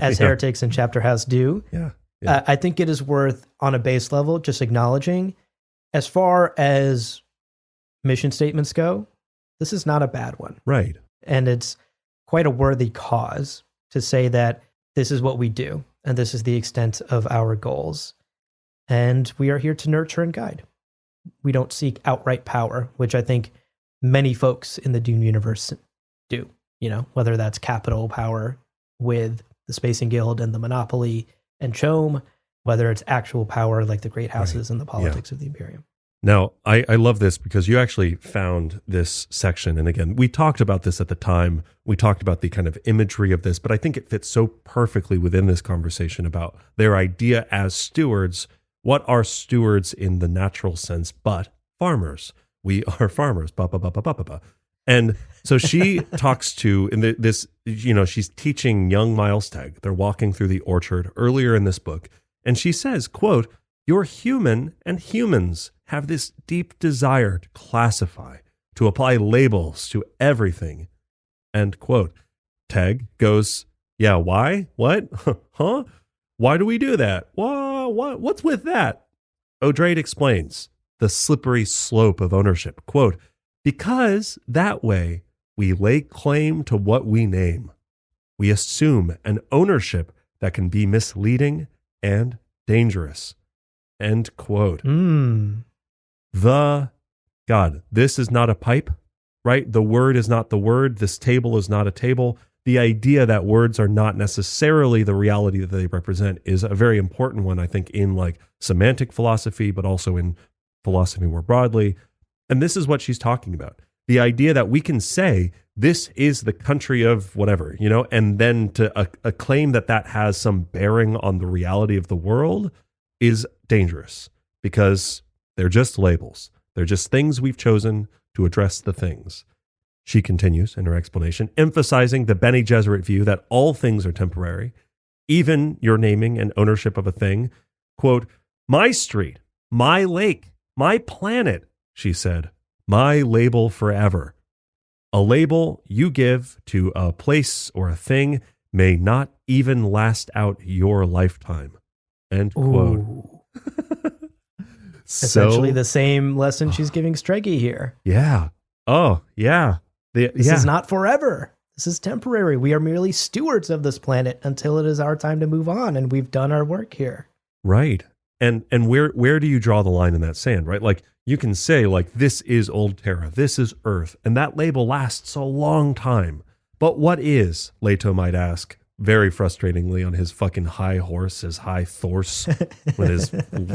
as heretics and Chapterhouse do. Yeah. I think it is worth, on a base level, just acknowledging, as far as mission statements go, this is not a bad one. Right. And it's quite a worthy cause to say that this is what we do, and this is the extent of our goals. And we are here to nurture and guide. We don't seek outright power, which I think many folks in the Dune universe do, whether that's capital power with the Spacing Guild and the Monopoly and Chome, whether it's actual power like the great houses and the politics of the Imperium. Now, I love this because you actually found this section. And again, we talked about this at the time. We talked about the kind of imagery of this, but I think it fits so perfectly within this conversation about their idea as stewards. What are stewards in the natural sense, but farmers? We are farmers. And so she talks to, in this, she's teaching young Miles Teg. They're walking through the orchard earlier in this book. And she says, quote, "You're human, and humans have this deep desire to classify, to apply labels to everything." End quote. Teg goes, "Yeah, why? What? Huh? Why do we do that? What's with that?" Odrade explains the slippery slope of ownership. Quote, "Because that way we lay claim to what we name. We assume an ownership that can be misleading and dangerous." End quote. This is not a pipe, right? The word is not the word. This table is not a table. The idea that words are not necessarily the reality that they represent is a very important one, I think, in like semantic philosophy, but also in philosophy more broadly. And this is what she's talking about. The idea that we can say, this is the country of whatever, and then to a claim that has some bearing on the reality of the world is dangerous, because they're just labels. They're just things we've chosen to address the things. She continues in her explanation, emphasizing the Bene Gesserit view that all things are temporary, even your naming and ownership of a thing. Quote, "My street, my lake, my planet," she said, "my label forever. A label you give to a place or a thing may not even last out your lifetime." End quote. Essentially the same lesson she's giving Stregi here. Yeah. Oh, yeah. This is not forever. This is temporary. We are merely stewards of this planet until it is our time to move on, and we've done our work here. Right. And where do you draw the line in that sand, right? Like, you can say, like, this is Old Terra, this is Earth, and that label lasts a long time. But what is, Leto might ask, very frustratingly on his fucking high horse, his high Thorse, with his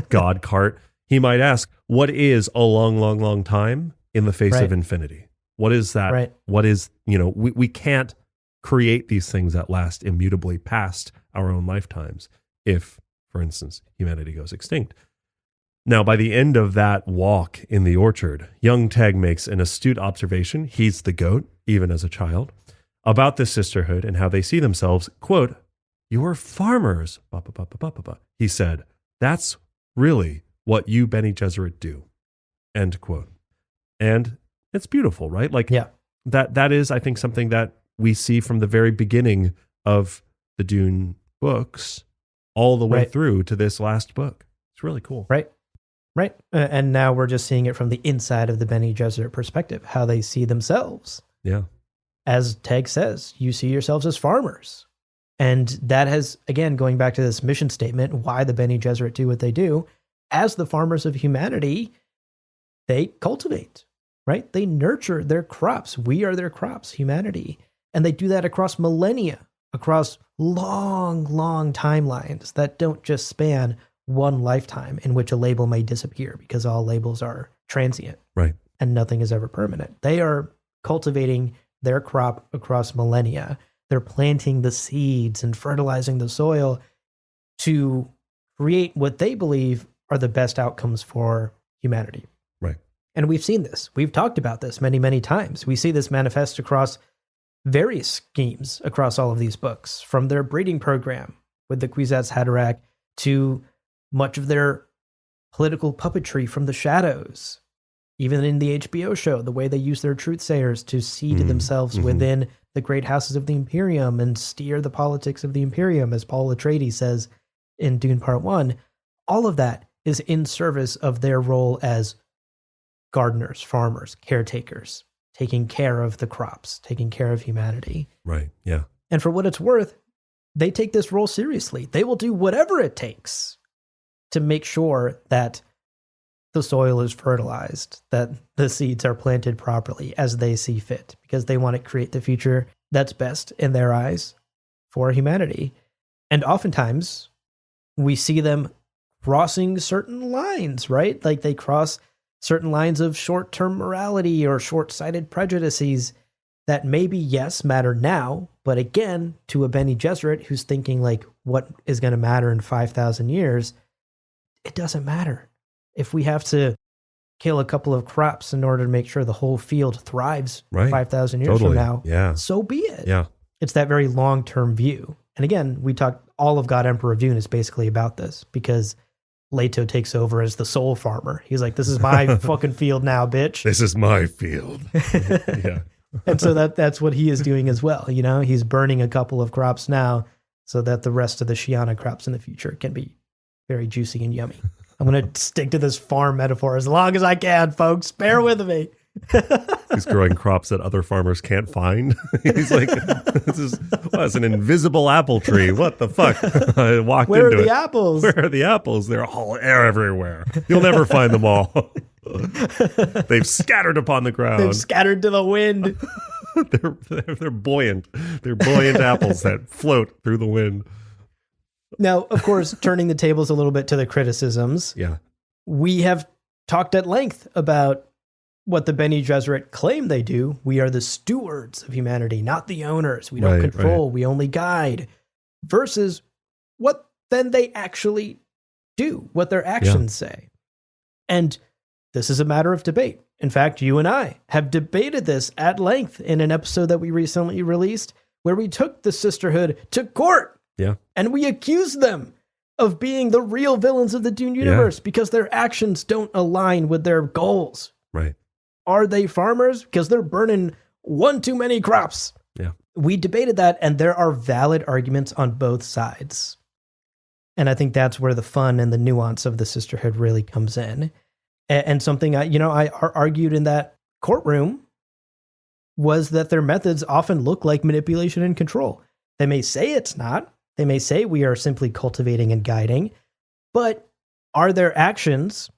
god cart, he might ask, what is a long, long, long time in the face of infinity? What is that? Right. What is, we can't create these things that last immutably past our own lifetimes if, for instance, humanity goes extinct. Now, by the end of that walk in the orchard, young Teg makes an astute observation. He's the goat, even as a child, about the sisterhood and how they see themselves. Quote, You're farmers. Ba, ba, ba, ba, ba, ba, ba. He said, that's really what you Bene Gesserit do. End quote. And it's beautiful, right? Like that is, I think, something that we see from the very beginning of the Dune books all the way through to this last book. It's really cool. Right. And now we're just seeing it from the inside of the Bene Gesserit perspective, how they see themselves. Yeah. As Teg says, you see yourselves as farmers. And that has, again, going back to this mission statement, why the Bene Gesserit do what they do. As the farmers of humanity, they cultivate, right? They nurture their crops. We are their crops, humanity. And they do that across millennia, across long, long timelines that don't just span one lifetime in which a label may disappear, because all labels are transient. Right. And nothing is ever permanent. They are cultivating their crop across millennia. They're planting the seeds and fertilizing the soil to create what they believe are the best outcomes for humanity. Right. And we've seen this. We've talked about this many, many times. We see this manifest across various schemes across all of these books, from their breeding program with the Kwisatz Haderach to much of their political puppetry from the shadows. Even in the HBO show, the way they use their truthsayers to seed themselves within the great houses of the Imperium and steer the politics of the Imperium, as Paul Atreides says in Dune Part 1, all of that is in service of their role as gardeners, farmers, caretakers, taking care of the crops, taking care of humanity. Right, yeah. And for what it's worth, they take this role seriously. They will do whatever it takes to make sure that the soil is fertilized, that the seeds are planted properly as they see fit, because they want to create the future that's best in their eyes for humanity. And oftentimes we see them crossing certain lines, right? Like they cross certain lines of short-term morality or short-sighted prejudices that maybe, yes, matter now, but again, to a Bene Gesserit who's thinking like, what is going to matter in 5,000 years? It doesn't matter. If we have to kill a couple of crops in order to make sure the whole field thrives 5,000 years from now, so be it. Yeah. It's that very long-term view. And again, we talked, all of God Emperor of Dune is basically about this, because Leto takes over as the soul farmer. He's like, this is my fucking field now, bitch. This is my field. Yeah. And so that's what he is doing as well. You know, he's burning a couple of crops now so that the rest of the Shiana crops in the future can be very juicy and yummy. I'm going to stick to this farm metaphor as long as I can, folks. Bear with me. He's growing crops that other farmers can't find. He's like, it's an invisible apple tree. What the fuck? I walked Where into are the it. apples? Where are the apples? They're all everywhere. You'll never find them all. They've scattered upon the ground. They've scattered to the wind. They're buoyant. They're buoyant apples that float through the wind. Now, of course, turning the tables a little bit to the criticisms. Yeah. We have talked at length about what the Bene Gesserit claim they do. We are the stewards of humanity, not the owners. We don't control, we only guide. Versus what then they actually do, what their actions say. And this is a matter of debate. In fact, you and I have debated this at length in an episode that we recently released, where we took the Sisterhood to court. Yeah. And we accused them of being the real villains of the Dune universe because their actions don't align with their goals. Right. Are they farmers? Because they're burning one too many crops. Yeah. We debated that, and there are valid arguments on both sides. And I think that's where the fun and the nuance of the Sisterhood really comes in. And something I argued in that courtroom was that their methods often look like manipulation and control. They may say it's not. They may say we are simply cultivating and guiding, but are their actions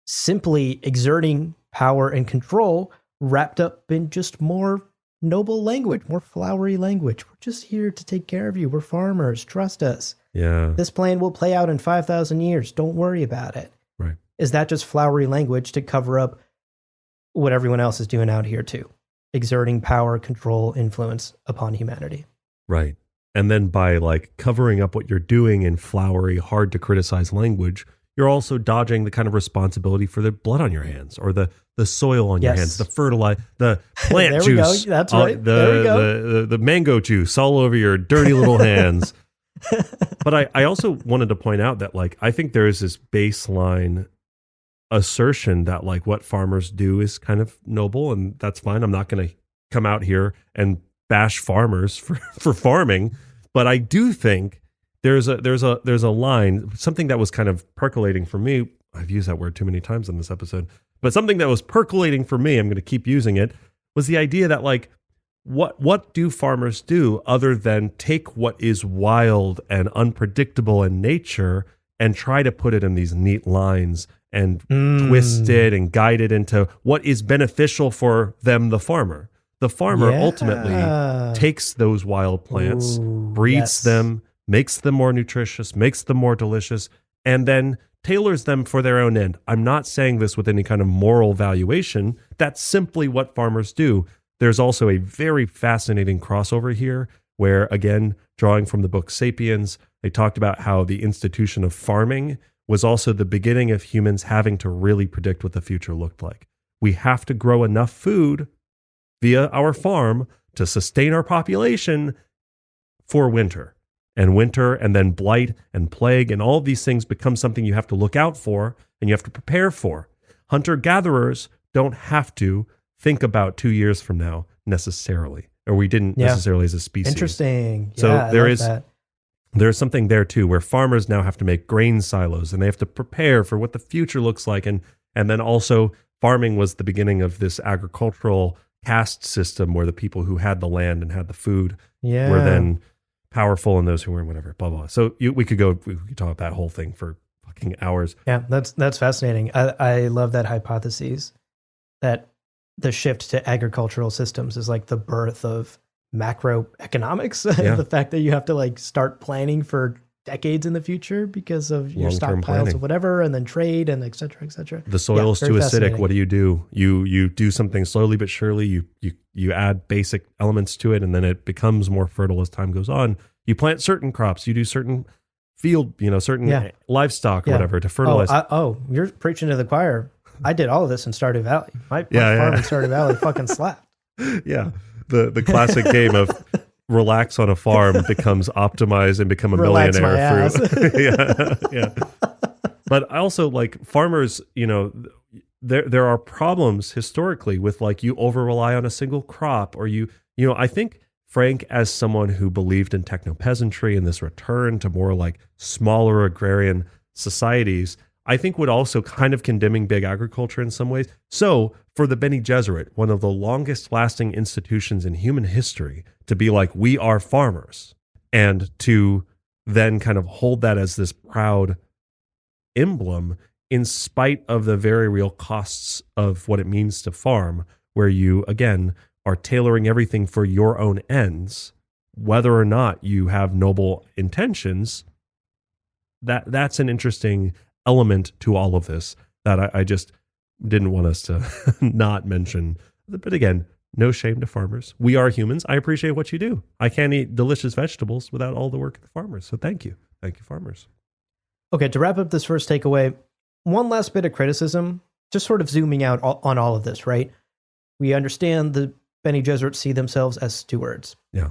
simply exerting power and control wrapped up in just more noble language, more flowery language? We're just here to take care of you. We're farmers. Trust us. Yeah. This plan will play out in 5,000 years. Don't worry about it. Right. Is that just flowery language to cover up what everyone else is doing out here too? Exerting power, control, influence upon humanity. Right. And then by like covering up what you're doing in flowery, hard to criticize language, you're also dodging the kind of responsibility for the blood on your hands or the soil on your hands, the fertilizer, the plant there juice. We go. That's right. There we go. The mango juice all over your dirty little hands. But I also wanted to point out that like I think there is this baseline assertion that like what farmers do is kind of noble, and that's fine. I'm not going to come out here and bash farmers for farming, but I do think there's a line, something that was kind of percolating for me. I've used that word too many times in this episode, but something that was percolating for me, I'm going to keep using it, was the idea that like what do farmers do other than take what is wild and unpredictable in nature and try to put it in these neat lines and twist it and guide it into what is beneficial for them, the farmer. The farmer ultimately takes those wild plants, breeds them, makes them more nutritious, makes them more delicious, and then tailors them for their own end. I'm not saying this with any kind of moral valuation. That's simply what farmers do. There's also a very fascinating crossover here where, again, drawing from the book Sapiens, they talked about how the institution of farming was also the beginning of humans having to really predict what the future looked like. We have to grow enough food via our farm to sustain our population for winter. And then blight and plague and all of these things become something you have to look out for and you have to prepare for. Hunter-gatherers don't have to think about 2 years from now necessarily, or we didn't necessarily as a species. Interesting. So there's something there too, where farmers now have to make grain silos and they have to prepare for what the future looks like. And then also farming was the beginning of this agricultural caste system where the people who had the land and had the food were then powerful and those who weren't, whatever, blah, blah. So we could talk about that whole thing for fucking hours. Yeah, that's fascinating. I love that hypothesis that the shift to agricultural systems is like the birth of macroeconomics. The fact that you have to like start planning for decades in the future because of your stockpiles of whatever, and then trade and et cetera, et cetera. The soil is too acidic. What do? You do something slowly but surely. You add basic elements to it, and then it becomes more fertile as time goes on. You plant certain crops. You do certain field, certain livestock or whatever to fertilize. You're preaching to the choir. I did all of this in Stardew Valley. My farm in Stardew Valley fucking slapped. Yeah, the classic game of relax on a farm becomes optimize and become a millionaire through. yeah. But I also like farmers, there are problems historically with like you over rely on a single crop, or I think Frank, as someone who believed in techno peasantry and this return to more like smaller agrarian societies, I think would also kind of condemning big agriculture in some ways. So for the Bene Gesserit, one of the longest lasting institutions in human history, to be like, we are farmers, and to then kind of hold that as this proud emblem in spite of the very real costs of what it means to farm, where you, again, are tailoring everything for your own ends, whether or not you have noble intentions. That's an interesting element to all of this that I just didn't want us to not mention. But again, no shame to farmers. We are humans. I appreciate what you do. I can't eat delicious vegetables without all the work of the farmers. So thank you. Thank you, farmers. Okay, to wrap up this first takeaway, one last bit of criticism, just sort of zooming out on all of this, right? We understand the Bene Gesserit see themselves as stewards. Yeah.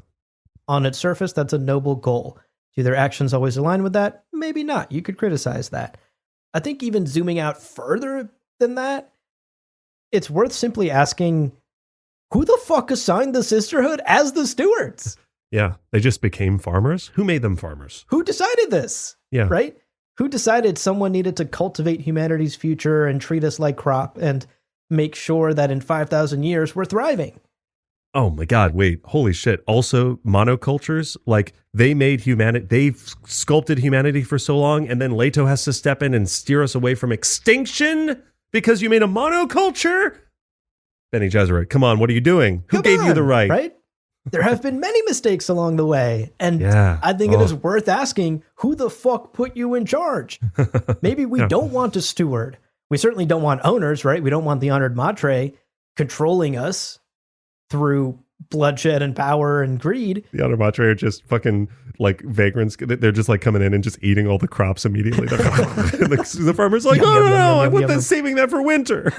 On its surface, that's a noble goal. Do their actions always align with that? Maybe not. You could criticize that. I think even zooming out further than that, it's worth simply asking, who the fuck assigned the sisterhood as the stewards? Yeah, they just became farmers. Who made them farmers? Who decided this? Yeah. Right? Who decided someone needed to cultivate humanity's future and treat us like crop and make sure that in 5,000 years we're thriving? Oh my God, wait, holy shit. Also, monocultures, like they made humanity, they've sculpted humanity for so long, and then Leto has to step in and steer us away from extinction because you made a monoculture? Bene Gesserit, come on, what are you doing? Who gave you the right? Right? There have been many mistakes along the way, and I think it is worth asking, who the fuck put you in charge? Maybe we don't want a steward. We certainly don't want owners, right? We don't want the honored matre controlling us through bloodshed and power and greed. The honored matre are just fucking like vagrants, they're just like coming in and just eating all the crops immediately. And the farmer's like, no, I want saving that for winter.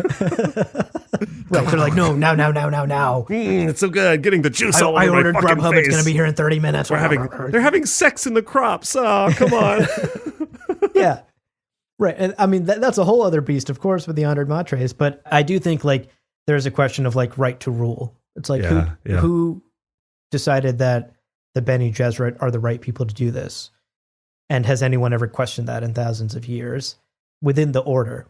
Right, they're like, no, now. It's so good, getting the juice all over my ordered fucking Grubhub. face. It's gonna be here in 30 minutes. They're having sex in the crops. Oh, come on. Yeah. Right. And I mean, that's a whole other beast, of course, with the honored matres. But I do think like there's a question of like right to rule. It's like who decided that the Bene Gesserit are the right people to do this? And has anyone ever questioned that in thousands of years within the order?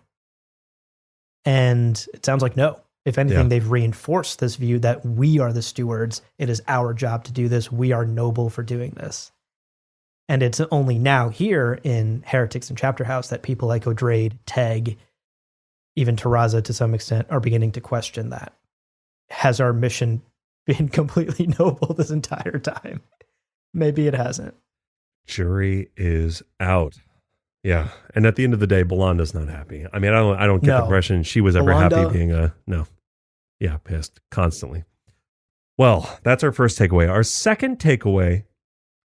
And it sounds like no. If anything, they've reinforced this view that we are the stewards. It is our job to do this. We are noble for doing this. And it's only now here in Heretics and Chapterhouse that people like Odrade, Teg, even Terraza to some extent are beginning to question that. Has our mission been completely noble this entire time? Maybe it hasn't. Jury is out. Yeah. And at the end of the day, Belanda's not happy. I mean, I don't get the impression she was ever happy being pissed constantly. Well, that's our first takeaway. Our second takeaway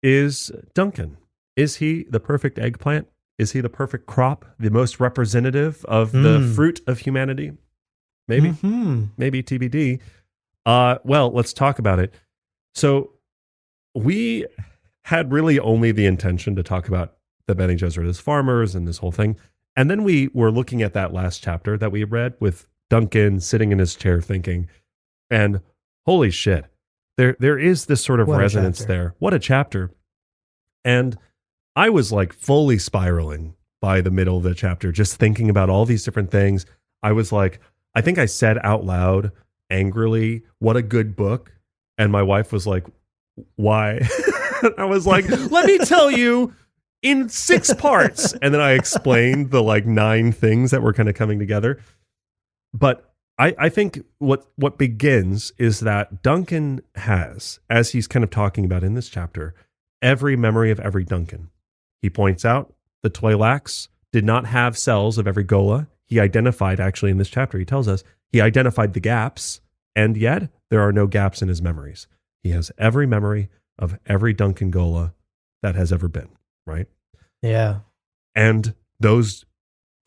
is Duncan. Is he the perfect eggplant? Is he the perfect crop? The most representative of the fruit of humanity? Maybe. Maybe TBD. Well, let's talk about it. So we had really only the intention to talk about the Bene Gesserit as farmers and this whole thing. And then we were looking at that last chapter that we read with Duncan sitting in his chair thinking, and holy shit, there is this sort of resonance there. What a chapter. And I was like fully spiraling by the middle of the chapter, just thinking about all these different things. I was like, I think I said out loud angrily, what a good book. And my wife was like, why? I was like, let me tell you in 6 parts. And then I explained the like 9 things that were kind of coming together. But I think what begins is that Duncan has, as he's kind of talking about in this chapter, every memory of every Duncan. He points out the Twi'leks did not have cells of every Gola. He identified, actually in this chapter, he tells us, he identified the gaps, and yet there are no gaps in his memories. He has every memory of every Duncan Gola that has ever been, right? Yeah. And those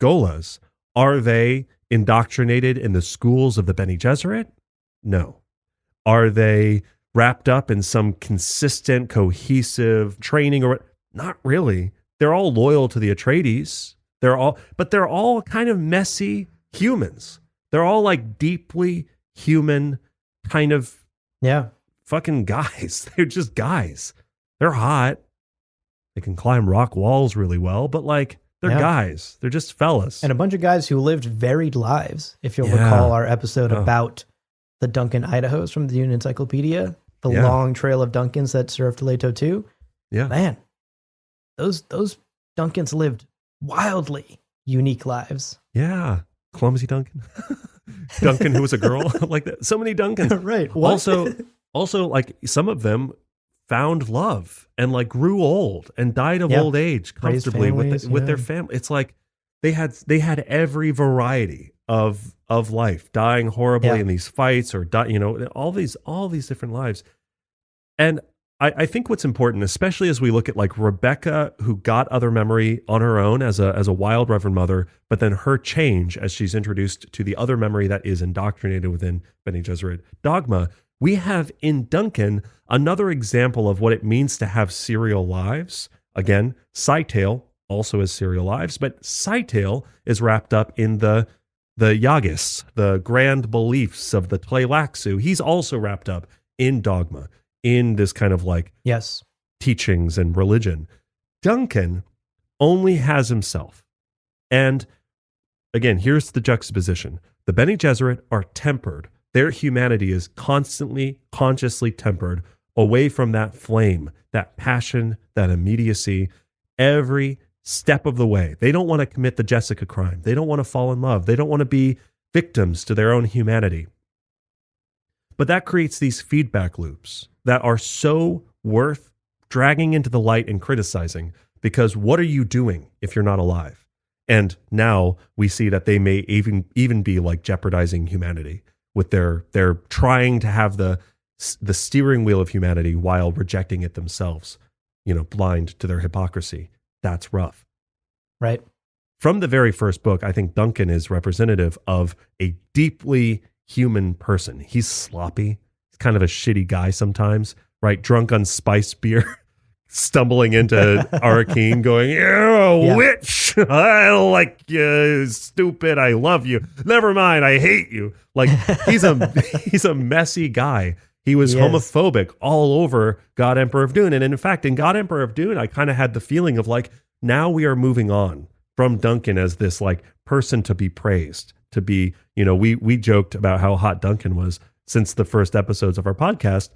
Golas, are they indoctrinated in the schools of the Bene Gesserit? No. Are they wrapped up in some consistent, cohesive training or not really? They're all loyal to the Atreides. They're all kind of messy humans. They're all like deeply human kind of fucking guys. They're just guys. They're hot. They can climb rock walls really well, but like they're guys. They're just fellas. And a bunch of guys who lived varied lives. If you'll recall our episode about the Duncan Idahos from the Dune Encyclopedia, the long trail of Duncans that served Leto 2. Yeah. Man, those Duncans lived wildly unique lives. Yeah. Clumsy Duncan. Duncan who was a girl. Like that. So many Duncans. Right. What? Also like some of them found love and like grew old and died of old age comfortably families, with their family. It's like they had every variety of life, dying horribly in these fights or all these different lives. And I think what's important, especially as we look at like Rebecca, who got other memory on her own as a wild Reverend Mother, but then her change as she's introduced to the other memory that is indoctrinated within Bene Gesserit dogma. We have in Duncan another example of what it means to have serial lives. Again, Scytale also has serial lives, but Scytale is wrapped up in the Yagis, the grand beliefs of the Tleilaxu. He's also wrapped up in dogma, in this kind of like teachings and religion. Duncan only has himself. And again, here's the juxtaposition. The Bene Gesserit are tempered. Their humanity is constantly, consciously tempered away from that flame, that passion, that immediacy, every step of the way. They don't want to commit the Jessica crime. They don't want to fall in love. They don't want to be victims to their own humanity. But that creates these feedback loops that are so worth dragging into the light and criticizing, because what are you doing if you're not alive? And now we see that they may even be like jeopardizing humanity with their trying to have the steering wheel of humanity while rejecting it themselves. blind to their hypocrisy. That's rough. Right. From the very first book, I think Duncan is representative of a deeply human person. He's sloppy. He's kind of a shitty guy sometimes, right? Drunk on spiced beer, stumbling into Arakeen going, "You're a witch. I don't like you, stupid. I love you. Never mind, I hate you." Like, he's a messy guy. He was homophobic all over God Emperor of Dune. And in fact, in God Emperor of Dune, I kind of had the feeling of like, now we are moving on from Duncan as this like person to be praised, to be, we joked about how hot Duncan was since the first episodes of our podcast.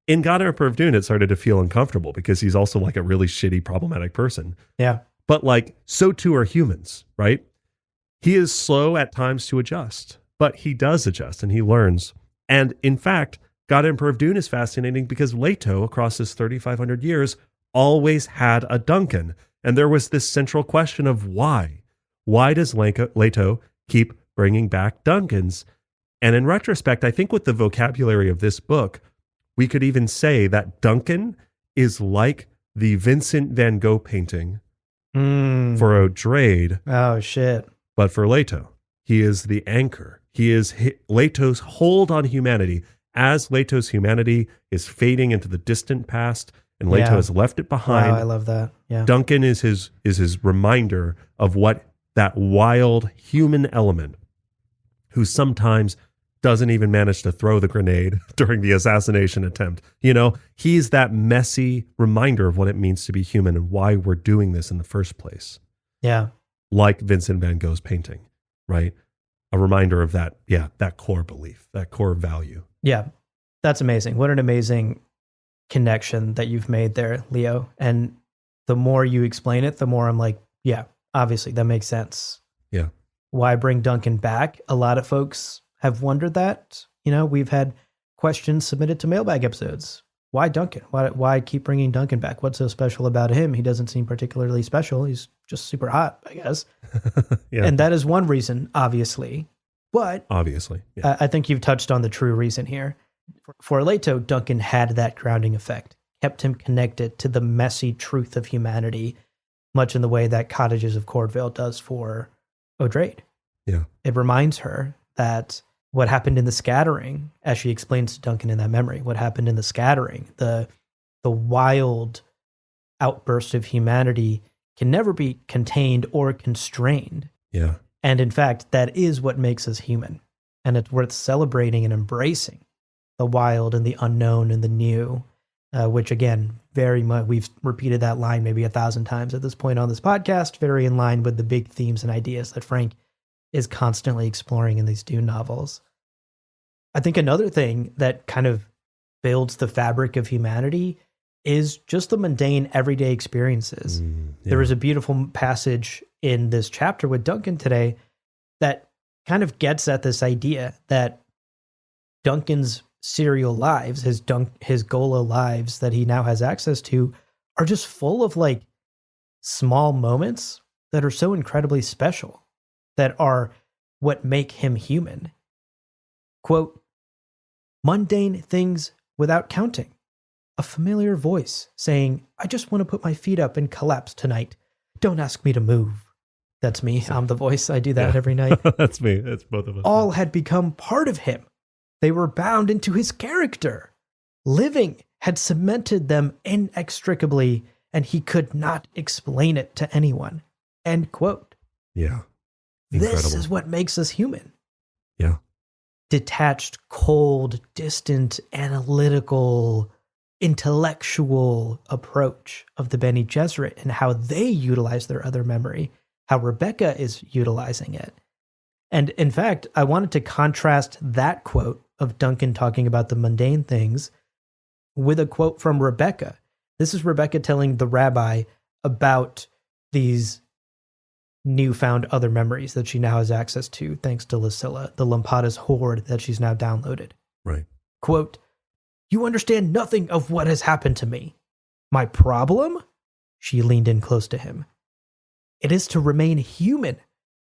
In God Emperor of Dune, it started to feel uncomfortable because he's also like a really shitty, problematic person. Yeah. But like, so too are humans, right? He is slow at times to adjust, but he does adjust and he learns. And in fact, God Emperor of Dune is fascinating because Leto, across his 3,500 years, always had a Duncan. And there was this central question of why. Why does Leto keep bringing back Duncans? And in retrospect, I think with the vocabulary of this book, we could even say that Duncan is like the Vincent van Gogh painting for Odrade. Oh, shit. But for Leto, he is the anchor. He is Leto's hold on humanity. As Leto's humanity is fading into the distant past, and Leto has left it behind. Wow, I love that. Yeah. Duncan is his reminder of what that wild human element, who sometimes doesn't even manage to throw the grenade during the assassination attempt. He's that messy reminder of what it means to be human and why we're doing this in the first place. Yeah. Like Vincent van Gogh's painting, right? A reminder of that core belief, that core value. Yeah, that's amazing. What an amazing connection that you've made there, Leo. And the more you explain it, the more I'm like, yeah, obviously that makes sense. Yeah. Why bring Duncan back? A lot of folks have wondered that. We've had questions submitted to mailbag episodes. Why Duncan? Why keep bringing Duncan back? What's so special about him? He doesn't seem particularly special. He's just super hot, I guess. Yeah. And that is one reason, obviously. But obviously, yeah. I think you've touched on the true reason here. For Leto, Duncan had that grounding effect, kept him connected to the messy truth of humanity, much in the way that Cottages of Cordvale does for Odrade. Yeah. It reminds her that what happened in the scattering, as she explains to Duncan in that memory, what happened in the scattering, the wild outburst of humanity can never be contained or constrained. Yeah. And in fact, that is what makes us human. And it's worth celebrating and embracing the wild and the unknown and the new, which again, very much, we've repeated that line maybe 1,000 times at this point on this podcast, very in line with the big themes and ideas that Frank is constantly exploring in these Dune novels. I think another thing that kind of builds the fabric of humanity is just the mundane everyday experiences. There was a beautiful passage in this chapter with Duncan today that kind of gets at this idea that Duncan's serial lives, his Golo lives that he now has access to, are just full of like small moments that are so incredibly special, that are what make him human. Quote, mundane things without counting. A familiar voice saying, I just want to put my feet up and collapse tonight. Don't ask me to move. That's me. I'm the voice. I do that every night. That's me. That's both of us. All had become part of him. They were bound into his character. Living had cemented them inextricably, and he could not explain it to anyone. End quote. Yeah. This Incredible. is what makes us human. Yeah. Detached, cold, distant, analytical, intellectual approach of the Bene Gesserit and how they utilize their other memory, how Rebecca is utilizing it. And in fact, I wanted to contrast that quote of Duncan talking about the mundane things with a quote from Rebecca. This is Rebecca telling the rabbi about these newfound other memories that she now has access to thanks to Lucilla, the Lampada's hoard that she's now downloaded. Right. Quote, you understand nothing of what has happened to me. My problem? She leaned in close to him. It is to remain human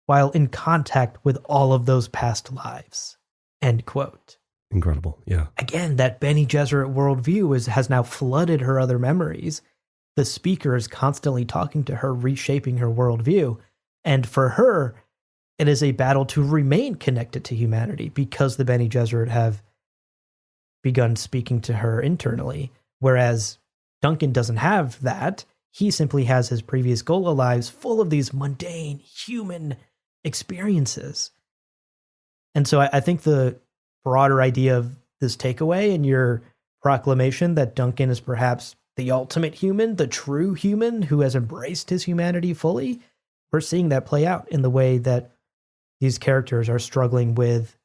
while in contact with all of those past lives. End quote. Incredible. Yeah. Again, that Bene Gesserit worldview has now flooded her other memories. the speaker is constantly talking to her, reshaping her worldview. And for her, it is a battle to remain connected to humanity because the Bene Gesserit have begun speaking to her internally. Whereas Duncan doesn't have that. He simply has his previous Gola lives full of these mundane human experiences. And so I think the broader idea of this takeaway and your proclamation that Duncan is perhaps the ultimate human, the true human who has embraced his humanity fully, we're seeing that play out in the way that these characters are struggling with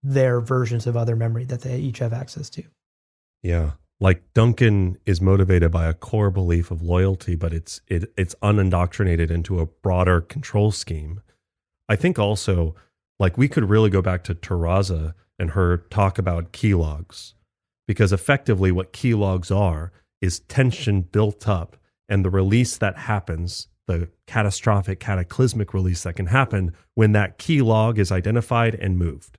their versions of other memory that they each have access to. Yeah. Like Duncan is motivated by a core belief of loyalty, but it's unindoctrinated into a broader control scheme. I think also, like, we could really go back to Terraza and her talk about key logs, because effectively what key logs are is tension built up, and the release that happens, the catastrophic, cataclysmic release that can happen when that key log is identified and moved.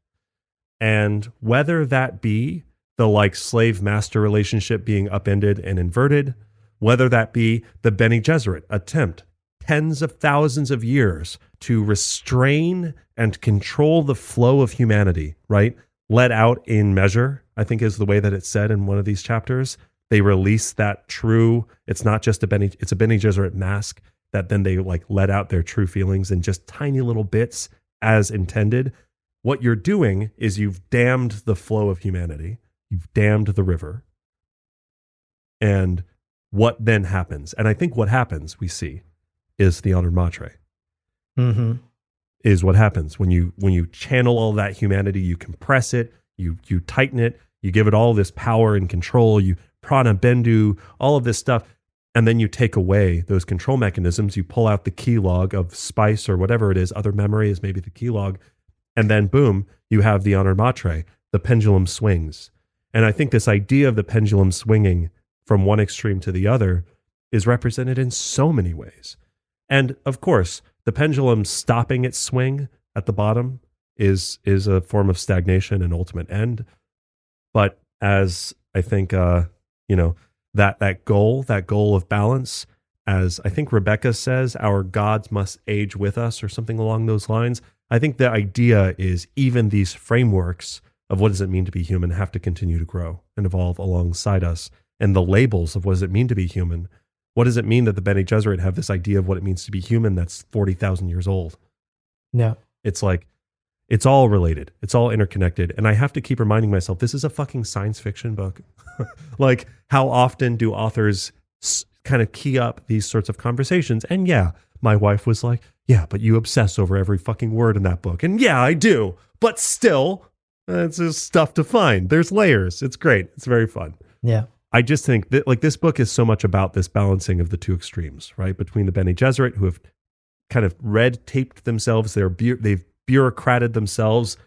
And whether that be the like slave-master relationship being upended and inverted, whether that be the Bene Gesserit attempt tens of thousands of years to restrain and control the flow of humanity, right? Let out in measure, I think is the way that it's said in one of these chapters. They release that true, it's not just it's a Bene Gesserit mask that then they like let out their true feelings in just tiny little bits as intended. What you're doing is you've dammed the flow of humanity. You've dammed the river. And what then happens? And I think what happens, we see, is the honored matre. Mm-hmm. Is what happens when you channel all that humanity, you compress it, you tighten it, you give it all this power and control, you prana bendu, all of this stuff, and then you take away those control mechanisms, you pull out the key log of spice or whatever it is, other memory is maybe the key log, and then boom, you have the honored matre, the pendulum swings. And I think this idea of the pendulum swinging from one extreme to the other is represented in so many ways. And of course, the pendulum stopping its swing at the bottom is a form of stagnation and ultimate end. But as I think, that goal of balance, as I think Rebecca says, our gods must age with us or something along those lines. I think the idea is even these frameworks of what does it mean to be human have to continue to grow and evolve alongside us. And the labels of what does it mean to be human? What does it mean that the Bene Gesserit have this idea of what it means to be human that's 40,000 years old? No. It's like, it's all related. It's all interconnected. And I have to keep reminding myself, this is a fucking science fiction book. Like, how often do authors kind of key up these sorts of conversations? And yeah, my wife was like, yeah, but you obsess over every fucking word in that book. And yeah, I do. But still, it's just stuff to find. There's layers. It's great. It's very fun. Yeah. I just think that like this book is so much about this balancing of the two extremes, right? Between the Bene Gesserit, who have kind of red taped themselves, they've bureaucrated themselves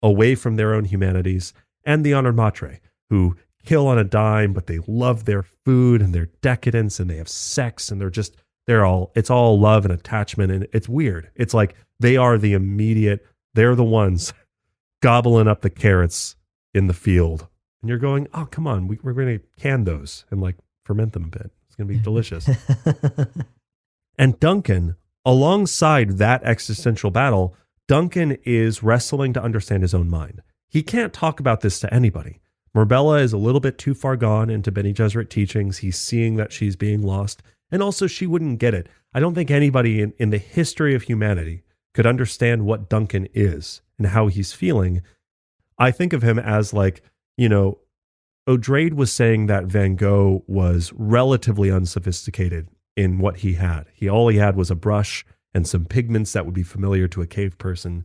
away from their own humanities, and the honored matre, who kill on a dime, but they love their food and their decadence, and they have sex, and it's all love and attachment, and it's weird. It's like they're the ones gobbling up the carrots in the field. And you're going, oh, come on, we're going to can those and like ferment them a bit. It's going to be delicious. And Duncan, alongside that existential battle, Duncan is wrestling to understand his own mind. He can't talk about this to anybody. Marbella is a little bit too far gone into Bene Gesserit teachings. He's seeing that she's being lost. And also she wouldn't get it. I don't think anybody in the history of humanity could understand what Duncan is and how he's feeling. I think of him as like, O'Drade was saying that Van Gogh was relatively unsophisticated in what he had. All he had was a brush and some pigments that would be familiar to a cave person.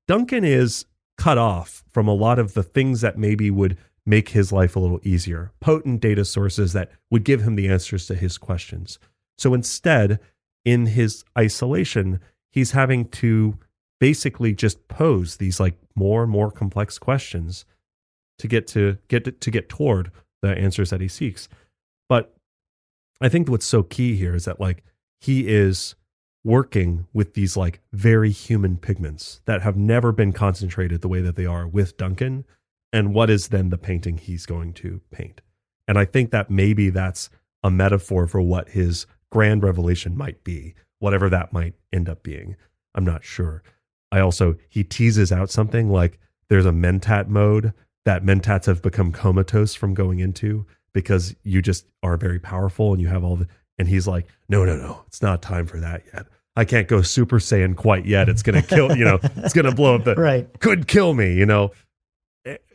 Duncan is cut off from a lot of the things that maybe would make his life a little easier, potent data sources that would give him the answers to his questions. So instead, in his isolation, he's having to basically just pose these like more and more complex questions to get toward the answers that he seeks. But I think what's so key here is that like he is working with these like very human pigments that have never been concentrated the way that they are with Duncan. And what is then the painting he's going to paint? And I think that maybe that's a metaphor for what his grand revelation might be, whatever that might end up being. I'm not sure. He teases out something like there's a mentat mode that mentats have become comatose from going into because you just are very powerful and you have and he's like, no, it's not time for that yet. I can't go Super Saiyan quite yet. It's going to kill, it's going to blow up right. Could kill me,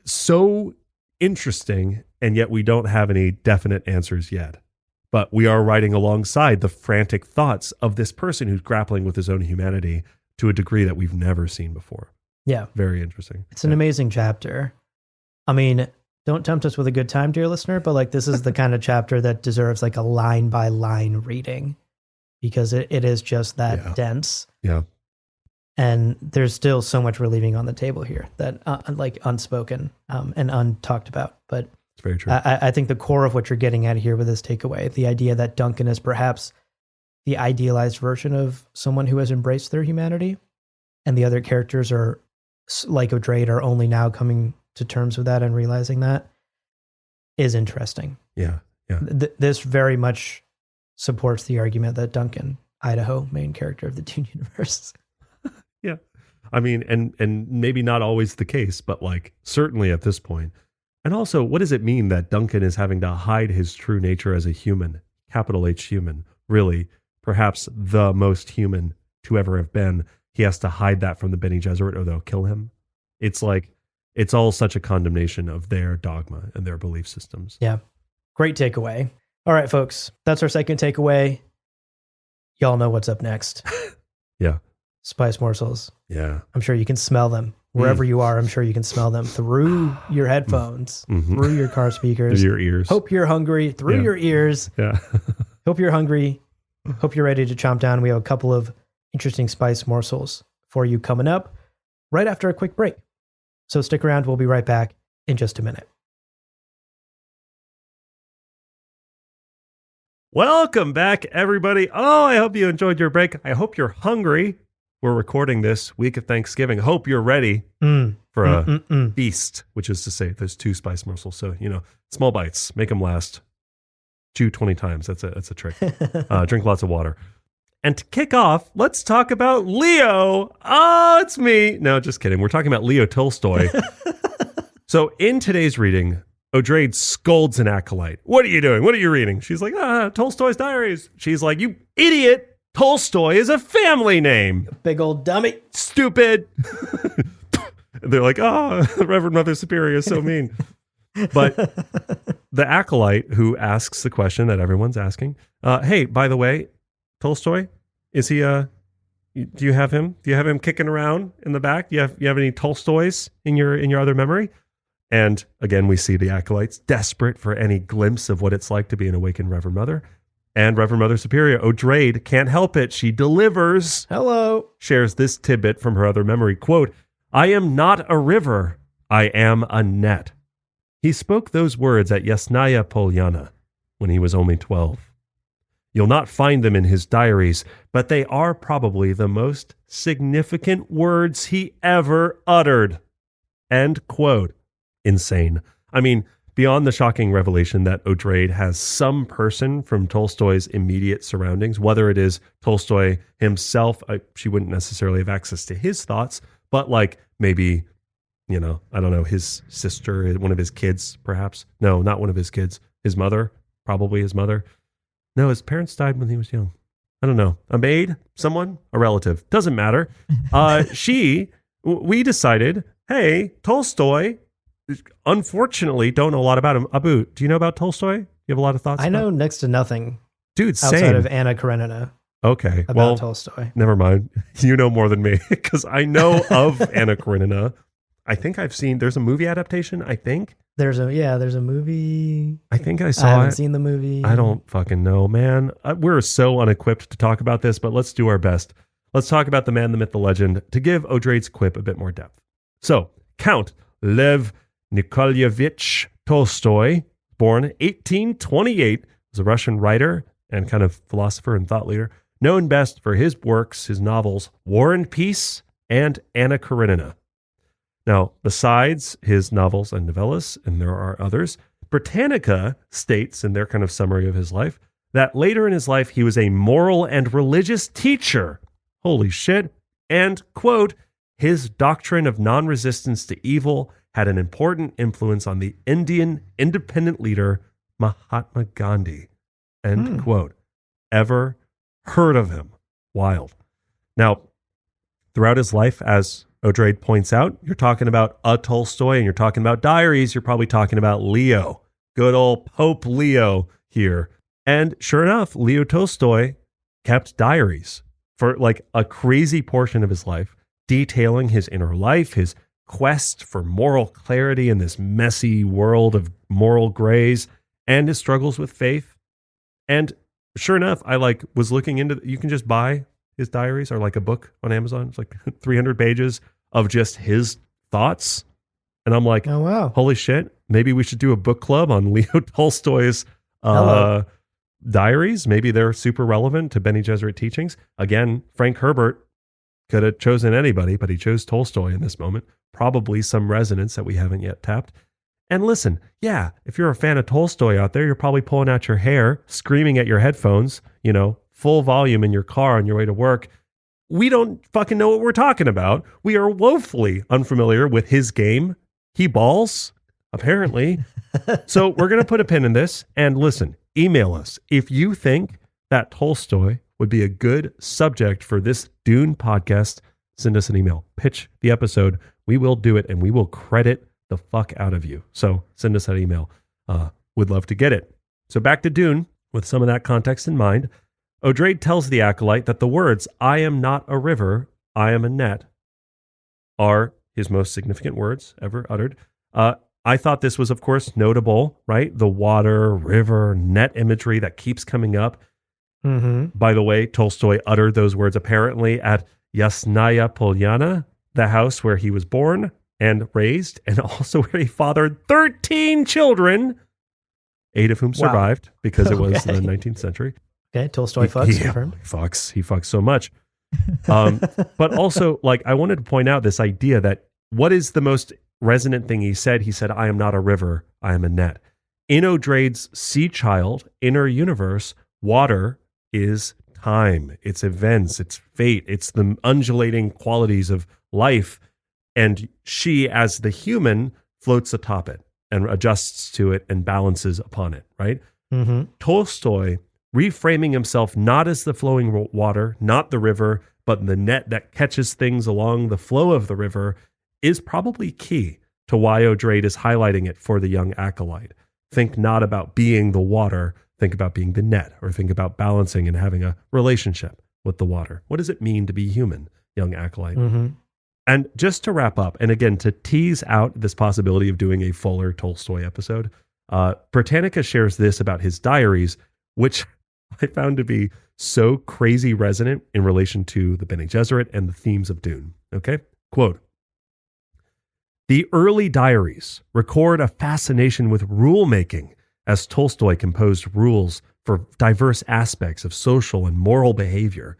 So interesting. And yet we don't have any definite answers yet. But we are writing alongside the frantic thoughts of this person who's grappling with his own humanity to a degree that we've never seen before. Yeah. Very interesting. It's an amazing chapter. I mean, don't tempt us with a good time, dear listener, but like this is the kind of chapter that deserves like a line by line reading because it is just that dense. Yeah. And there's still so much we're leaving on the table here that like unspoken and untalked about. But it's very true. I think the core of what you're getting at here with this takeaway, the idea that Duncan is perhaps the idealized version of someone who has embraced their humanity, and the other characters are like Odrade are only now coming to terms with that and realizing that is interesting. Yeah. This very much supports the argument that Duncan, Idaho, main character of the Dune universe. Yeah. I mean, and maybe not always the case, but like certainly at this point. And also, what does it mean that Duncan is having to hide his true nature as a human, capital H human, really, perhaps the most human to ever have been? He has to hide that from the Bene Gesserit or they'll kill him. It's like, it's all such a condemnation of their dogma and their belief systems. Yeah. Great takeaway. All right, folks, that's our second takeaway. Y'all know what's up next. Yeah. Spice morsels. Yeah. I'm sure you can smell them. Wherever you are, I'm sure you can smell them through your headphones, through your car speakers. Through your ears. Hope you're hungry. Through your ears. Yeah. Hope you're hungry. Hope you're ready to chomp down. We have a couple of interesting spice morsels for you coming up right after a quick break. So stick around. We'll be right back in just a minute. Welcome back, everybody. Oh, I hope you enjoyed your break. I hope you're hungry. We're recording this week of Thanksgiving. Hope you're ready for a feast, which is to say there's 2 spice morsels. So, small bites, make them last. Chew 20 times. That's a trick. Drink lots of water. And to kick off, let's talk about Leo. Oh, it's me. No, just kidding. We're talking about Leo Tolstoy. So in today's reading, Odrade scolds an acolyte. What are you doing? What are you reading? She's like, Tolstoy's diaries. She's like, you idiot. Tolstoy is a family name. Big old dummy. Stupid. They're like, the Reverend Mother Superior is so mean. But the acolyte who asks the question that everyone's asking, hey, by the way, Tolstoy, is he, do you have him? Do you have him kicking around in the back? Do you have any Tolstoys in your other memory? And again, we see the acolytes desperate for any glimpse of what it's like to be an awakened Reverend Mother. And Reverend Mother Superior, Odrade, can't help it. She delivers. Hello. Shares this tidbit from her other memory. Quote, I am not a river. I am a net. He spoke those words at Yasnaya Polyana when he was only 12. You'll not find them in his diaries, but they are probably the most significant words he ever uttered. End quote. Insane. I mean, beyond the shocking revelation that Odrade has some person from Tolstoy's immediate surroundings, whether it is Tolstoy himself, she wouldn't necessarily have access to his thoughts, but like maybe, I don't know, his sister, one of his kids, perhaps. No, not one of his kids. His mother, probably his mother. No, his parents died when he was young. I don't know. A maid, someone, a relative. Doesn't matter. We decided, hey, Tolstoy, unfortunately, don't know a lot about him. Abu, do you know about Tolstoy? You have a lot of thoughts? I know next to nothing. Dude, outside same. of Anna Karenina. Okay. About Tolstoy. Never mind. You know more than me because I know of Anna Karenina. I think I've seen, there's a movie adaptation, I think. There's a movie. I think I saw it. I haven't seen the movie. I don't fucking know, man. We're so unequipped to talk about this, but let's do our best. Let's talk about the man, the myth, the legend to give Odrade's quip a bit more depth. So, Count Lev Nikolaevich Tolstoy, born 1828, was a Russian writer and kind of philosopher and thought leader, known best for his works, his novels, War and Peace and Anna Karenina. Now, besides his novels and novellas, and there are others, Britannica states in their kind of summary of his life that later in his life, he was a moral and religious teacher. Holy shit. And, quote, his doctrine of non-resistance to evil had an important influence on the Indian independent leader, Mahatma Gandhi. End quote. Ever heard of him? Wild. Now, throughout his life, as Odrade points out, you're talking about a Tolstoy and you're talking about diaries. You're probably talking about Leo. Good old Pope Leo here. And sure enough, Leo Tolstoy kept diaries for like a crazy portion of his life, detailing his inner life, his quest for moral clarity in this messy world of moral grays, and his struggles with faith. And sure enough, I was looking into, you can just buy his diaries or like a book on Amazon. It's like 300 pages of just his thoughts. And I'm like, oh, wow, holy shit. Maybe we should do a book club on Leo Tolstoy's diaries. Maybe they're super relevant to Bene Gesserit teachings. Again, Frank Herbert could have chosen anybody, but he chose Tolstoy in this moment. Probably some resonance that we haven't yet tapped. And listen, yeah, if you're a fan of Tolstoy out there, you're probably pulling out your hair, screaming at your headphones, full volume in your car on your way to work. We don't fucking know what we're talking about. We are woefully unfamiliar with his game. He balls, apparently. So we're going to put a pin in this and listen, email us. If you think that Tolstoy would be a good subject for this Dune podcast, send us an email. Pitch the episode. We will do it and we will credit the fuck out of you. So send us that email. Would love to get it. So back to Dune with some of that context in mind. Odrade tells the acolyte that the words, "I am not a river, I am a net," are his most significant words ever uttered. I thought this was, of course, notable, right? The water, river, net imagery that keeps coming up. Mm-hmm. By the way, Tolstoy uttered those words apparently at Yasnaya Polyana, the house where he was born and raised, and also where he fathered 13 children, 8 of whom survived because it was the 19th century. Okay, Tolstoy fucks, confirmed. He fucks so much. But also, I wanted to point out this idea that what is the most resonant thing he said? He said, "I am not a river, I am a net." In Odrade's Sea Child inner universe, water is time, it's events, it's fate, it's the undulating qualities of life. And she, as the human, floats atop it and adjusts to it and balances upon it, right? Mm-hmm. Tolstoy, reframing himself not as the flowing water, not the river, but the net that catches things along the flow of the river, is probably key to why Odrade is highlighting it for the young acolyte. Think not about being the water, think about being the net, or think about balancing and having a relationship with the water. What does it mean to be human, young acolyte? Mm-hmm. And just to wrap up, and again, to tease out this possibility of doing a fuller Tolstoy episode, Britannica shares this about his diaries, which I found to be so crazy resonant in relation to the Bene Gesserit and the themes of Dune. Okay? Quote, "The early diaries record a fascination with rule-making as Tolstoy composed rules for diverse aspects of social and moral behavior.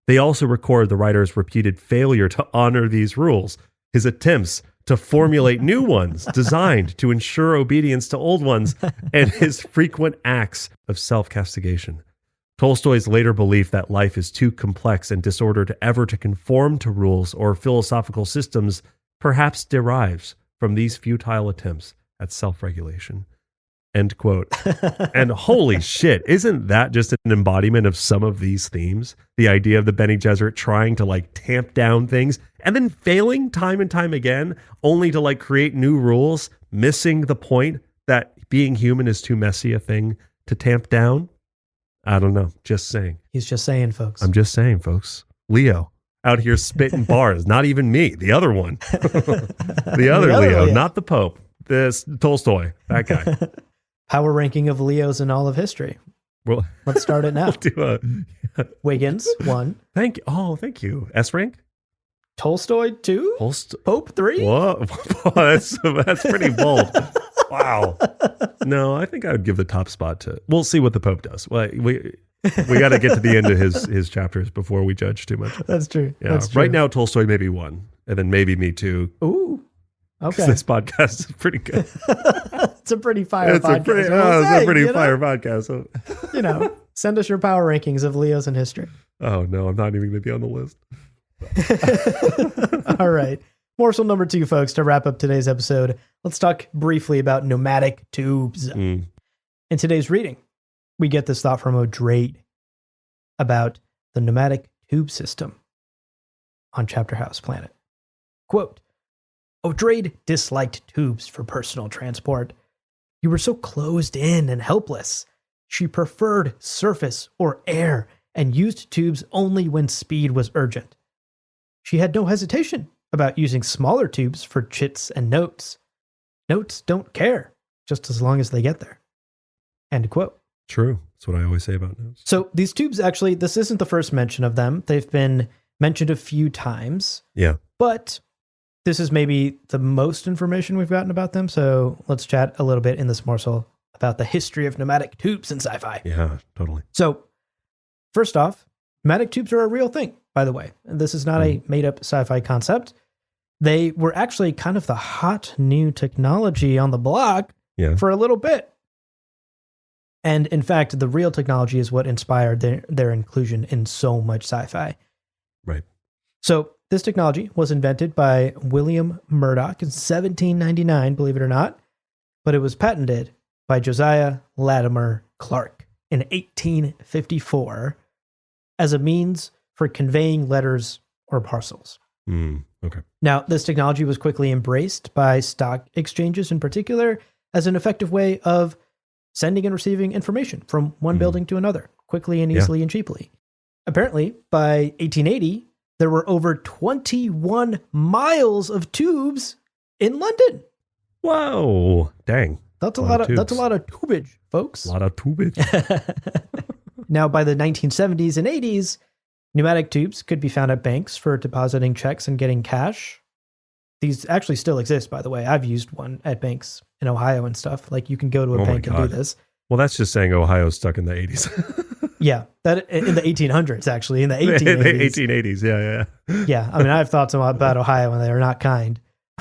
They also record the writer's repeated failure to honor these rules, his attempts to formulate new ones designed to ensure obedience to old ones, and his frequent acts of self-castigation. Tolstoy's later belief that life is too complex and disordered ever to conform to rules or philosophical systems perhaps derives from these futile attempts at self-regulation." End quote. And holy shit, isn't that just an embodiment of some of these themes? The idea of the Bene Gesserit trying to tamp down things and then failing time and time again, only to create new rules, missing the point that being human is too messy a thing to tamp down. I don't know. Just saying. He's just saying, folks. I'm just saying, folks. Leo out here spitting bars. Not even me. The other one. the other Leo, not the Pope. This Tolstoy, that guy. Power ranking of Leos in all of history. Well, let's start it now. We'll Wiggins, 1. Thank you. Oh, thank you. S rank? Tolstoy, 2. Pope, 3. Whoa. that's pretty bold. Wow. No, I think I would give the top spot to. We'll see what the Pope does. Well, we got to get to the end of his chapters before we judge too much. That's true. Yeah. That's true. Right now, Tolstoy maybe 1, and then maybe me 2. Ooh. Okay. This podcast is pretty good. It's a pretty fire podcast. It's a pretty fire podcast. So. Send us your power rankings of Leos in history. Oh, no, I'm not even going to be on the list. All right. Morsel number 2, folks, to wrap up today's episode. Let's talk briefly about pneumatic tubes. In today's reading, we get this thought from O'Drade about the pneumatic tube system on Chapterhouse planet. Quote, O'Drade disliked tubes for personal transport. You were so closed in and helpless. She preferred surface or air and used tubes only when speed was urgent. She had no hesitation about using smaller tubes for chits and notes. Notes don't care, just as long as they get there. End quote. True. That's what I always say about notes. So these tubes, actually, this isn't the first mention of them. They've been mentioned a few times. Yeah. But this is maybe the most information we've gotten about them. So let's chat a little bit in this morsel about the history of pneumatic tubes in sci-fi. Yeah, totally. So first off, pneumatic tubes are a real thing, by the way. This is not a made-up sci-fi concept. They were actually kind of the hot new technology on the block for a little bit. And in fact, the real technology is what inspired their inclusion in so much sci-fi. Right. So this technology was invented by William Murdoch in 1799, believe it or not, but it was patented by Josiah Latimer Clark in 1854 as a means for conveying letters or parcels. Okay. Now, this technology was quickly embraced by stock exchanges in particular as an effective way of sending and receiving information from one building to another quickly and easily and cheaply. Apparently, by 1880, there were over 21 miles of tubes in London. Whoa. Dang. That's a lot of tubage, folks. A lot of tubage. Now, by the 1970s and 80s, pneumatic tubes could be found at banks for depositing checks and getting cash. These actually still exist, by the way. I've used one at banks in Ohio and stuff. Like, you can go to a bank and do this. Well, that's just saying Ohio's stuck in the 80s. Yeah, that in the 1800s, actually, in the 1880s. The 1880s, yeah. Yeah, I mean, I have thoughts about Ohio, and they are not kind.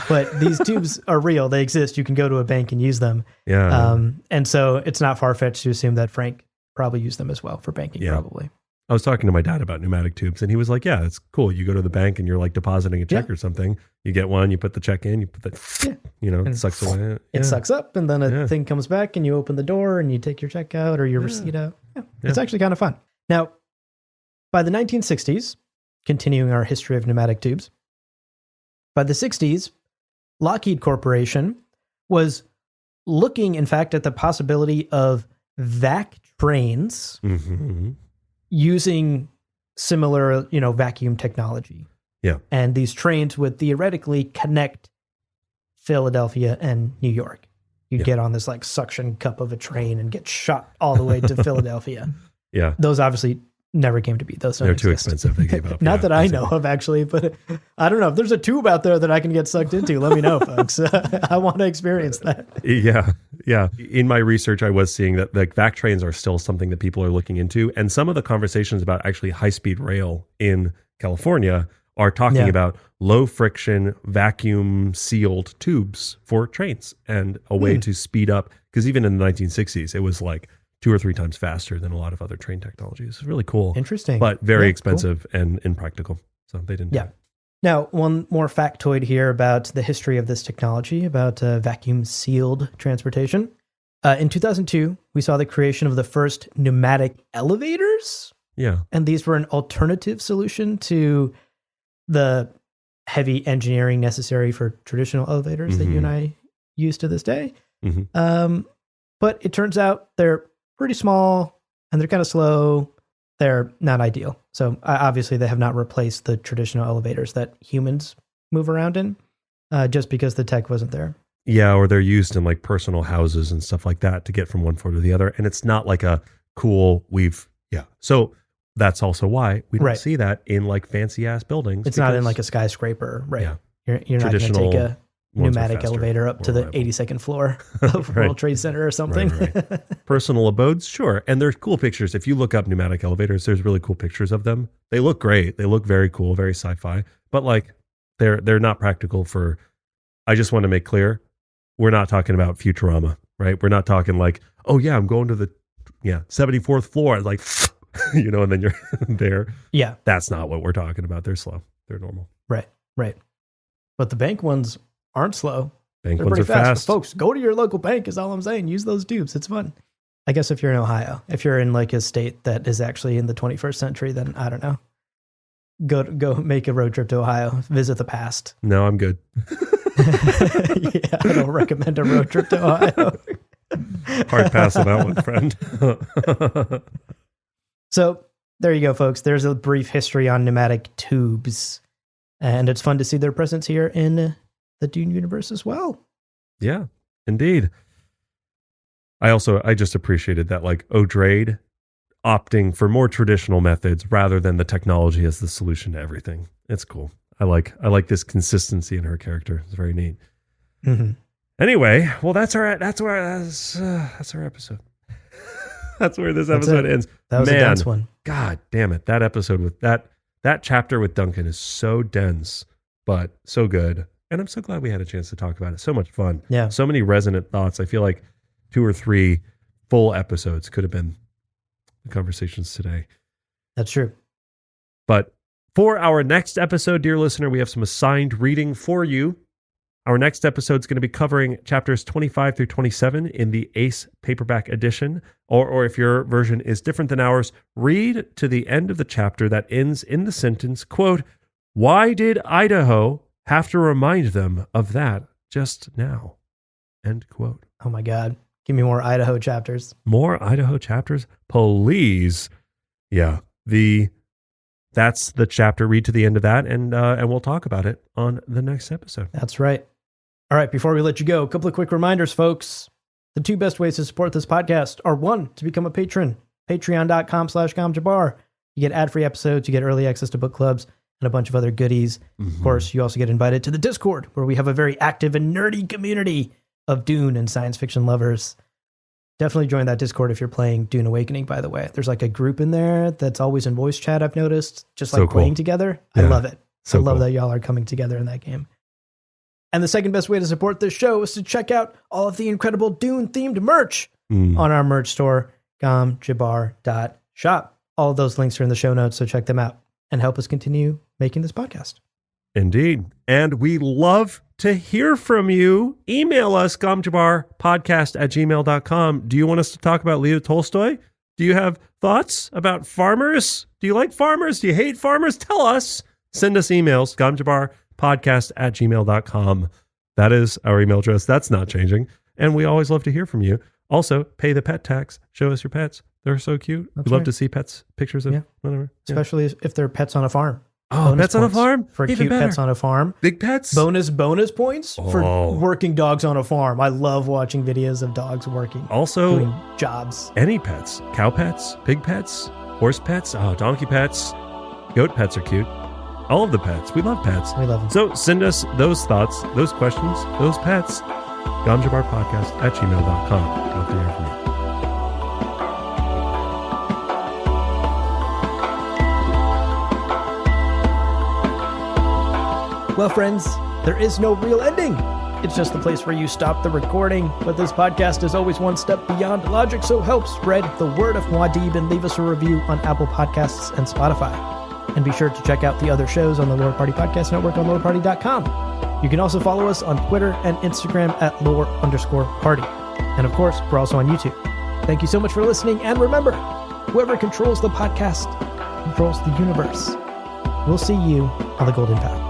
But these tubes are real. They exist. You can go to a bank and use them. Yeah. And so it's not far-fetched to assume that Frank probably used them as well for banking, probably. I was talking to my dad about pneumatic tubes, and he was like, yeah, it's cool. You go to the bank and you're like depositing a check or something. You get one, you put the check in, you put the, it sucks away. It sucks up, and then a thing comes back, and you open the door, and you take your check out or your receipt out. Yeah. It's actually kind of fun. Now, by the 1960s, continuing our history of pneumatic tubes, by the 60s, Lockheed Corporation was looking, in fact, at the possibility of vac trains using similar, vacuum technology. Yeah. And these trains would theoretically connect Philadelphia and New York. You'd get on this like suction cup of a train and get shot all the way to Philadelphia. Yeah. Those obviously never came to be. Those They're too expensive. They gave up. Not that I know of, actually, but I don't know. If there's a tube out there that I can get sucked into, let me know, folks. I want to experience that. Yeah. Yeah. In my research, I was seeing that like vac trains are still something that people are looking into. And some of the conversations about actually high-speed rail in California are talking about low friction, vacuum sealed tubes for trains and a way to speed up. Because even in the 1960s, it was like 2 or 3 times faster than a lot of other train technologies. It's really cool. Interesting. But very expensive and impractical. So they didn't do it. Now, one more factoid here about the history of this technology, about vacuum sealed transportation. In 2002, we saw the creation of the first pneumatic elevators. Yeah. And these were an alternative solution to the heavy engineering necessary for traditional elevators that you and I use to this day. But it turns out they're pretty small and they're kind of slow. They're not ideal. So obviously they have not replaced the traditional elevators that humans move around in just because the tech wasn't there. Yeah, or they're used in like personal houses and stuff like that to get from one floor to the other. And it's not like a cool, So that's also why we don't see that in like fancy ass buildings. It's not in like a skyscraper, right? Yeah. You're not going to take a pneumatic elevator up to the 82nd floor of World Trade Center or something. Right. Personal abodes, sure. And there's cool pictures. If you look up pneumatic elevators, there's really cool pictures of them. They look great. They look very cool, very sci-fi. But like they're not practical for. I just want to make clear, we're not talking about Futurama. right? We're not talking like, oh yeah, I'm going to the 74th floor, like, you know, and then you're there. Yeah. That's not what we're talking about. They're slow. They're normal. Right. But the bank ones aren't slow. Bank They're ones are pretty fast. But folks, go to your local bank is all I'm saying. Use those tubes. It's fun. I guess if you're in Ohio, if you're in like a state that is actually in the 21st century, then I don't know. Go make a road trip to Ohio. Visit the past. No, I'm good. Yeah, I don't recommend a road trip to Ohio. Hard pass on that one, friend. So there you go, folks. There's a brief history on pneumatic tubes. And it's fun to see their presence here in the Dune universe as well. Yeah, indeed. I just appreciated that, like, O'Drade opting for more traditional methods rather than the technology as the solution to everything. It's cool. I like this consistency in her character. It's very neat. Mm-hmm. Anyway, well, that's our episode. That's where this episode ends. That was a dense one. God damn it. That episode with that chapter with Duncan is so dense, but so good. And I'm so glad we had a chance to talk about it. So much fun. Yeah. So many resonant thoughts. I feel like 2 or 3 full episodes could have been the conversations today. That's true. But for our next episode, dear listener, we have some assigned reading for you. Our next episode is going to be covering chapters 25 through 27 in the Ace paperback edition. Or if your version is different than ours, read to the end of the chapter that ends in the sentence, quote, "Why did Idaho have to remind them of that just now?" End quote. Oh my God. Give me more Idaho chapters. More Idaho chapters, please. Yeah. That's the chapter. Read to the end of that, and we'll talk about it on the next episode. That's right. All right, before we let you go, a couple of quick reminders, folks. The 2 best ways to support this podcast are 1, to become a patron, patreon.com/GomJabar. You get ad-free episodes, you get early access to book clubs, and a bunch of other goodies. Mm-hmm. Of course, you also get invited to the Discord, where we have a very active and nerdy community of Dune and science fiction lovers. Definitely join that Discord if you're playing Dune Awakening, by the way. There's like a group in there that's always in voice chat, I've noticed, just like playing together. Yeah. I love it. I love that y'all are coming together in that game. And the second best way to support this show is to check out all of the incredible Dune-themed merch on our merch store, gomjabar.shop. All of those links are in the show notes, so check them out and help us continue making this podcast. Indeed. And we love to hear from you. Email us, gomjabarpodcast@gmail.com. Do you want us to talk about Leo Tolstoy? Do you have thoughts about farmers? Do you like farmers? Do you hate farmers? Tell us. Send us emails, gomjabarpodcast@gmail.com. That is our email address. That's not changing. And we always love to hear from you. Also, pay the pet tax. Show us your pets. They're so cute. We'd love to see pets, pictures of whatever. Especially if they're pets on a farm. Oh, pets on a farm? For Even cute better. pets on a farm. Big pets? Bonus points for working dogs on a farm. I love watching videos of dogs working. Also, doing jobs. Any pets. Cow pets, pig pets, horse pets, donkey pets, goat pets are cute. All of the pets. We love pets. We love them. So send us those thoughts, those questions, those pets. gomjabarpodcast@gmail.com. Love to hear from you. Well, friends, there is no real ending. It's just the place where you stop the recording. But this podcast is always one step beyond logic, so help spread the word of Muad'Dib and leave us a review on Apple Podcasts and Spotify. And be sure to check out the other shows on the Lore Party Podcast Network on loreparty.com. You can also follow us on Twitter and Instagram at @lore_party. And of course, we're also on YouTube. Thank you so much for listening. And remember, whoever controls the podcast controls the universe. We'll see you on the Golden Path.